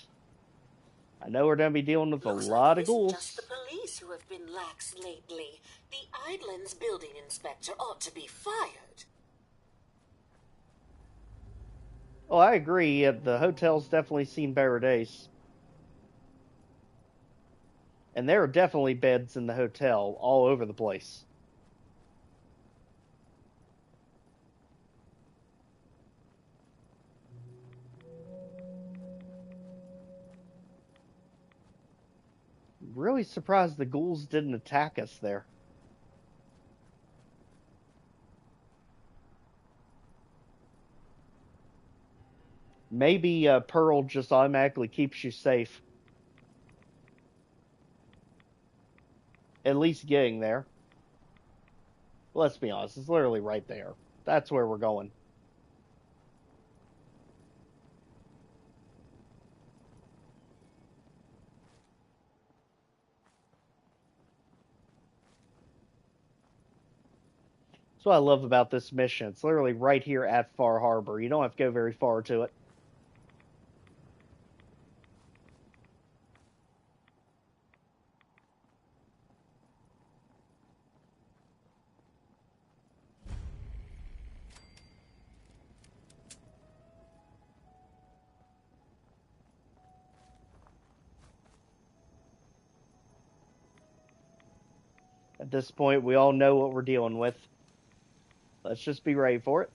I know we're going to be dealing with a lot of ghouls. Just the police who have been lax lately. The Idlands building inspector ought to be fired. Oh, I agree. The hotel's definitely seen better days. And there are definitely beds in the hotel all over the place. Really surprised the ghouls didn't attack us there. Maybe Pearl just automatically keeps you safe. At least getting there. Let's be honest, it's literally right there. That's where we're going. That's what I love about this mission. It's literally right here at Far Harbor. You don't have to go very far to it. At this point, we all know what we're dealing with. Let's just be ready for it.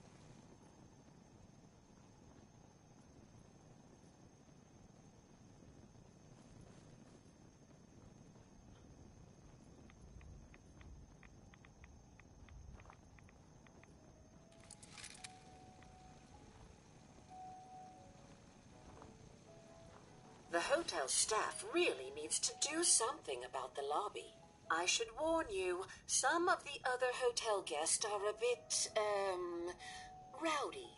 The hotel staff really needs to do something about the lobby. I should warn you, some of the other hotel guests are a bit, rowdy.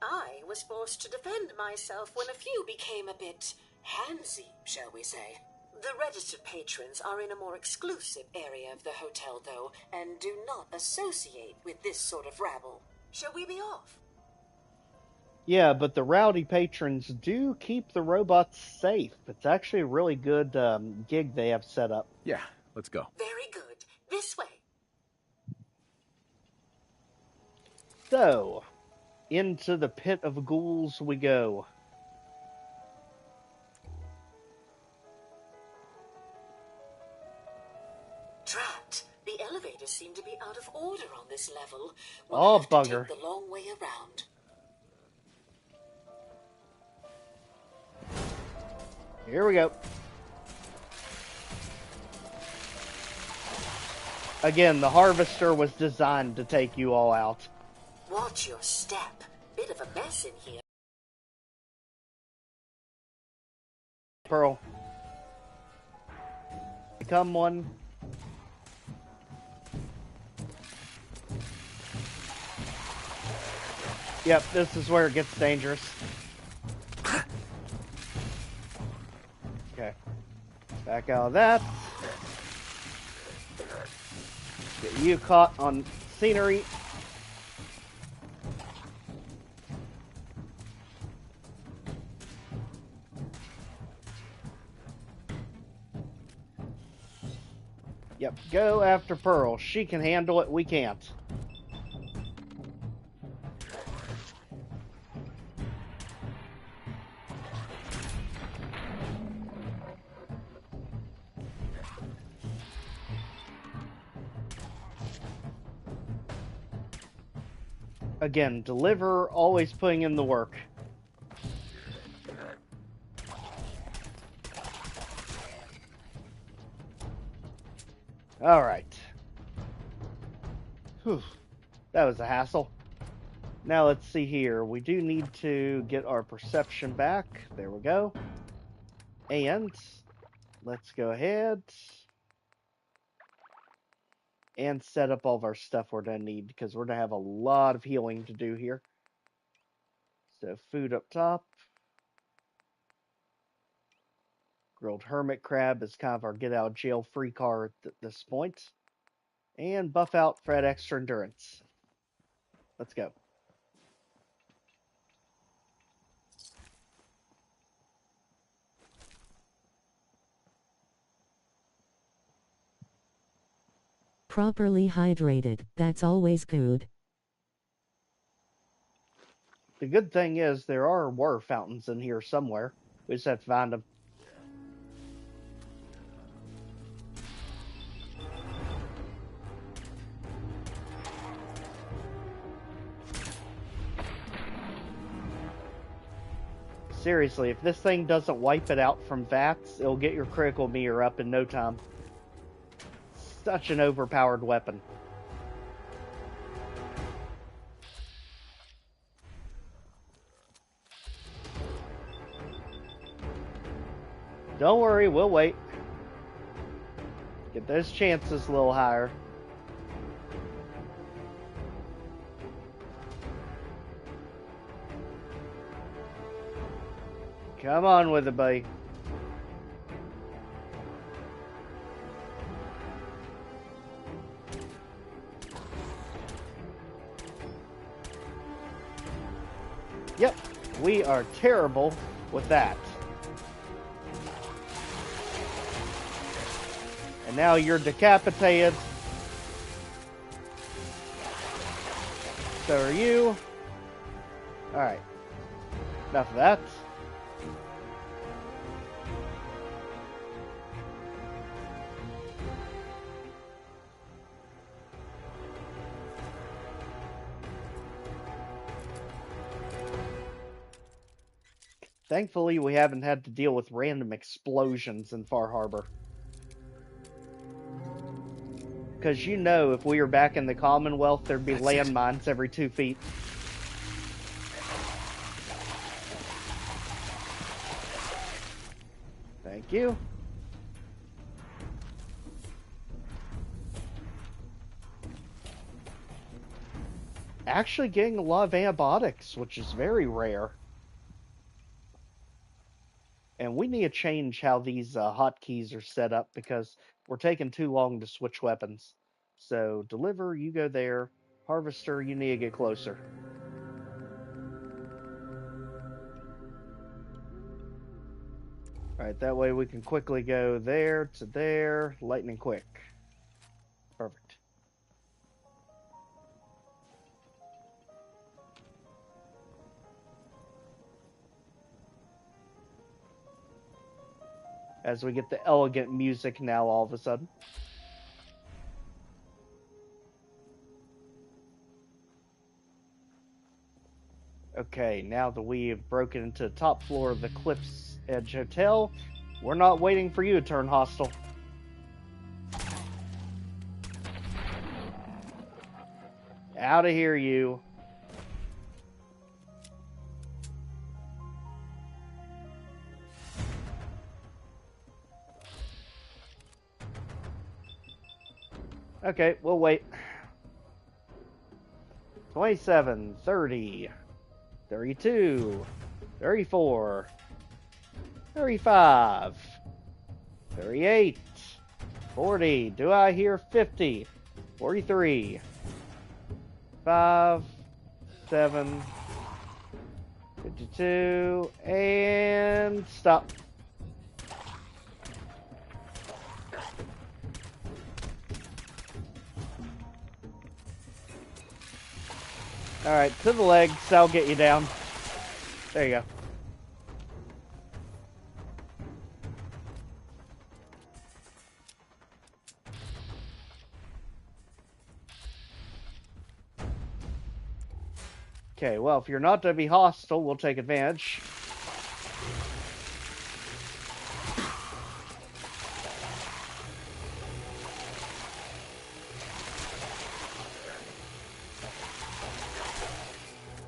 I was forced to defend myself when a few became a bit handsy, shall we say. The registered patrons are in a more exclusive area of the hotel, though, and do not associate with this sort of rabble. Shall we be off? Yeah, but the rowdy patrons do keep the robots safe. It's actually a really good gig they have set up. Yeah, let's go. Very good. This way. So, into the pit of ghouls we go. Drat. The elevators seem to be out of order on this level. Oh, have to bugger. take the long way around. Here we go. Again, the harvester was designed to take you all out. Watch your step. Bit of a mess in here. Pearl. Become one. Yep, this is where it gets dangerous. Okay. Back out of that. Get you caught on scenery. Yep, go after Pearl. She can handle it, we can't. Again, deliver, always putting in the work. Alright. Whew. That was a hassle. Now let's see here. We do need to get our perception back. There we go. And let's go ahead and set up all of our stuff we're going to need, because we're going to have a lot of healing to do here. So food up top. Grilled hermit crab is kind of our get out of jail free card at this point. And buff out for that extra endurance. Let's go. Properly hydrated, that's always good. The good thing is there are water fountains in here somewhere. We just have to find them. Seriously, if this thing doesn't wipe it out from VATS, it'll get your critical meter up in no time. Such an overpowered weapon. Don't worry, we'll wait. Get those chances a little higher. Come on with it, buddy. Yep, we are terrible with that. And now you're decapitated. So are you. Alright. Enough of that. Thankfully, we haven't had to deal with random explosions in Far Harbor. Because you know, if we were back in the Commonwealth, there'd be landmines every 2 feet. Thank you. Actually getting a lot of antibiotics, which is very rare. And we need to change how these hotkeys are set up because we're taking too long to switch weapons. So, deliver, you go there. Harvester, you need to get closer. Alright, that way we can quickly go there to there, lightning quick. Perfect. As we get the elegant music now all of a sudden. Okay, now that we have broken into the top floor of the Cliff's Edge Hotel, we're not waiting for you to turn hostile. Out of here, you. Okay, we'll wait. 27, 30, 32, 34, 35, 38, 40. Do I hear 50? 43, 5, 7, 52, and stop. Alright, to the legs, I'll get you down. There you go. Okay, well, if you're not to be hostile, we'll take advantage.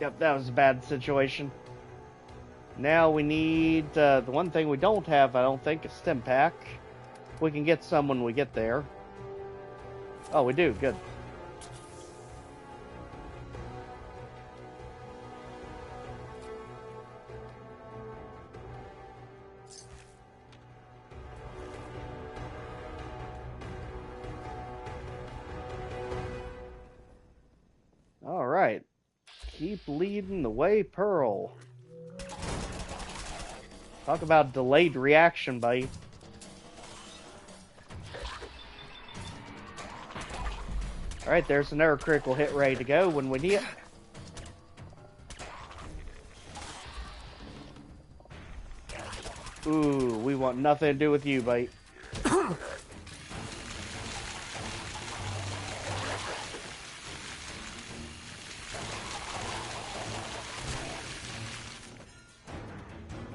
Yep, that was a bad situation. Now we need, the one thing we don't have, I don't think, is stim pack. We can get some when we get there. Oh, we do, good. All right. Keep leading the way, Pearl. Talk about delayed reaction, buddy. Alright, there's another critical hit ready to go when we need it. Ooh, we want nothing to do with you, buddy.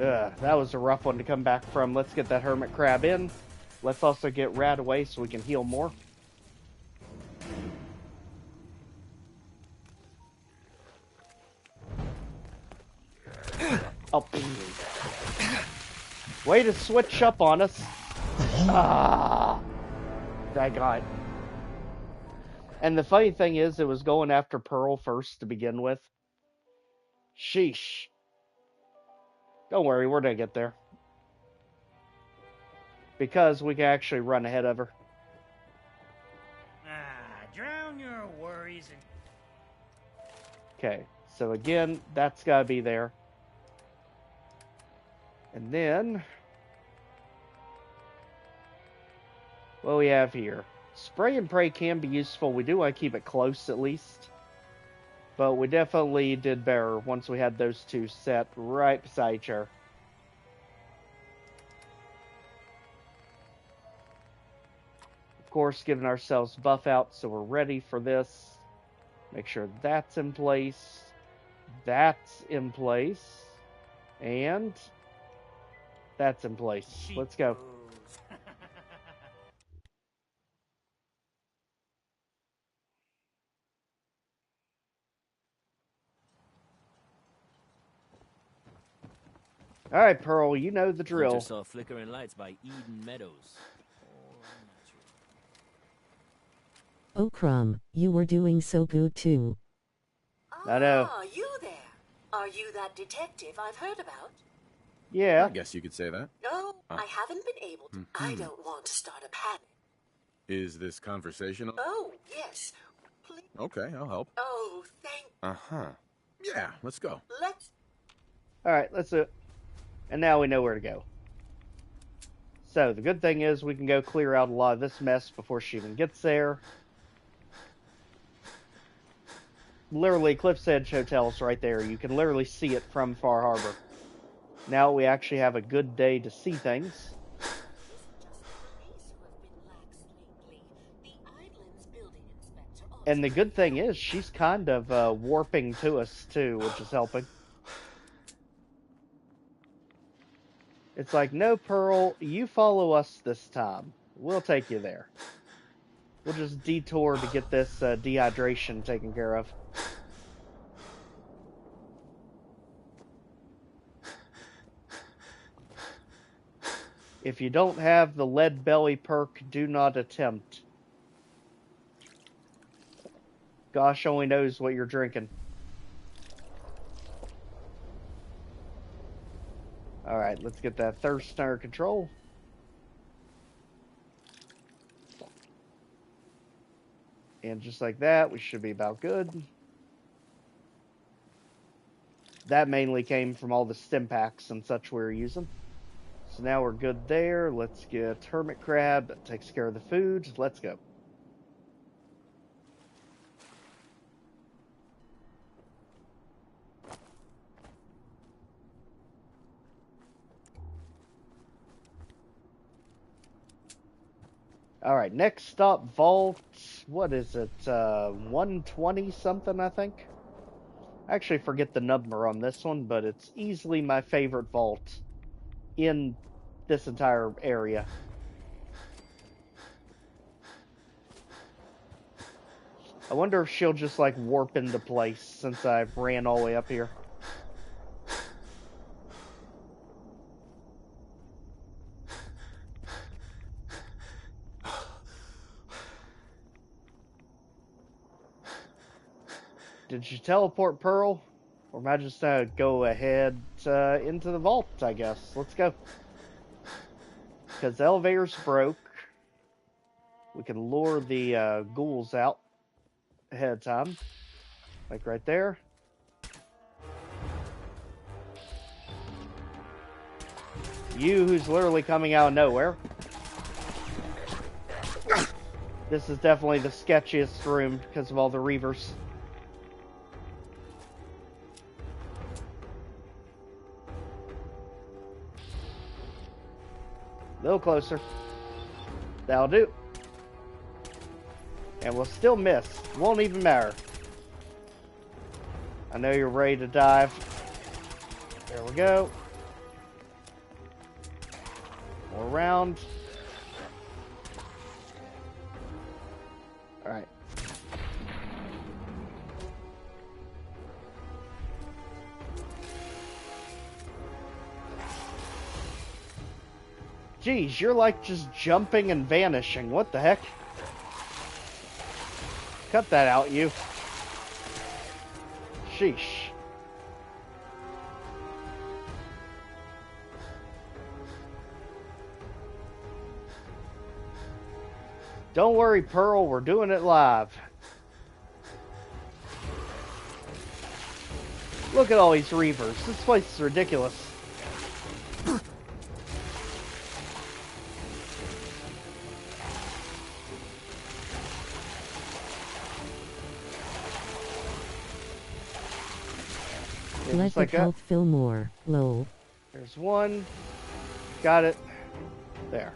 That was a rough one to come back from. Let's get that hermit crab in. Let's also get Rad away so we can heal more. Oh. Way to switch up on us. Ah. Daggone. And the funny thing is, it was going after Pearl first to begin with. Sheesh. Don't worry, we're gonna get there. Because we can actually run ahead of her. Drown your worries and... Okay, so again, that's gotta be there. And then... what we have here? Spray and pray can be useful. We do want to keep it close at least. But we definitely did better once we had those two set right beside each other. Of course, giving ourselves buff out so we're ready for this. Make sure that's in place. That's in place. And that's in place. Let's go. All right, Pearl, you know the drill. Hunter saw flickering lights by Eden Meadows. Oh, Crumb, you were doing so good too. I know. Ah, you there. Are you that detective I've heard about? Yeah. I guess you could say that. No, I haven't been able to. I don't want to start a panic. Is this conversational? Oh, yes. Please. Okay, I'll help. Oh, thank... Uh-huh. Yeah, let's go. Let's... Alright, let's do it. And now we know where to go. So, the good thing is we can go clear out a lot of this mess before she even gets there. Literally, Cliff's Edge Hotel's right there. You can literally see it from Far Harbor. Now we actually have a good day to see things. And the good thing is, she's kind of warping to us too, which is helping. It's like, no, Pearl, you follow us this time. We'll take you there. We'll just detour to get this dehydration taken care of. If you don't have the lead belly perk, do not attempt. Gosh only knows what you're drinking. Alright, let's get that thirst under control. And just like that, we should be about good. That mainly came from all the stim packs and such we were using. So now we're good there. Let's get Hermit Crab. That takes care of the food. Let's go. Alright, next stop, Vault. What is it? 120 something, I think? I actually forget the number on this one, but it's easily my favorite vault in this entire area. I wonder if she'll just like warp into place since I ran all the way up here. Did you teleport, Pearl? Or am I just gonna go ahead into the vault, I guess? Let's go. Because the elevator's broke. We can lure the ghouls out ahead of time. Like right there. You, who's literally coming out of nowhere. This is definitely the sketchiest room because of all the reavers. A little closer. That'll do. And we'll still miss. Won't even matter. I know you're ready to dive. There we go. More round. Alright. Geez, you're like just jumping and vanishing. What the heck? Cut that out, you. Sheesh. Don't worry, Pearl, we're doing it live. Look at all these Reavers. This place is ridiculous. Let the health fill more. Lol. There's one. Got it. There.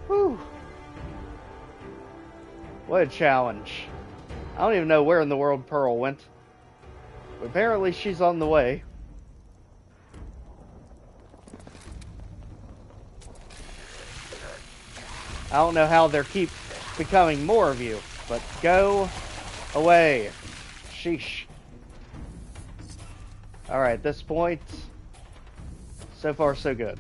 Whew. What a challenge. I don't even know where in the world Pearl went. But apparently she's on the way. I don't know how there keep becoming more of you, but go away. Sheesh. Alright, at this point, so far so good.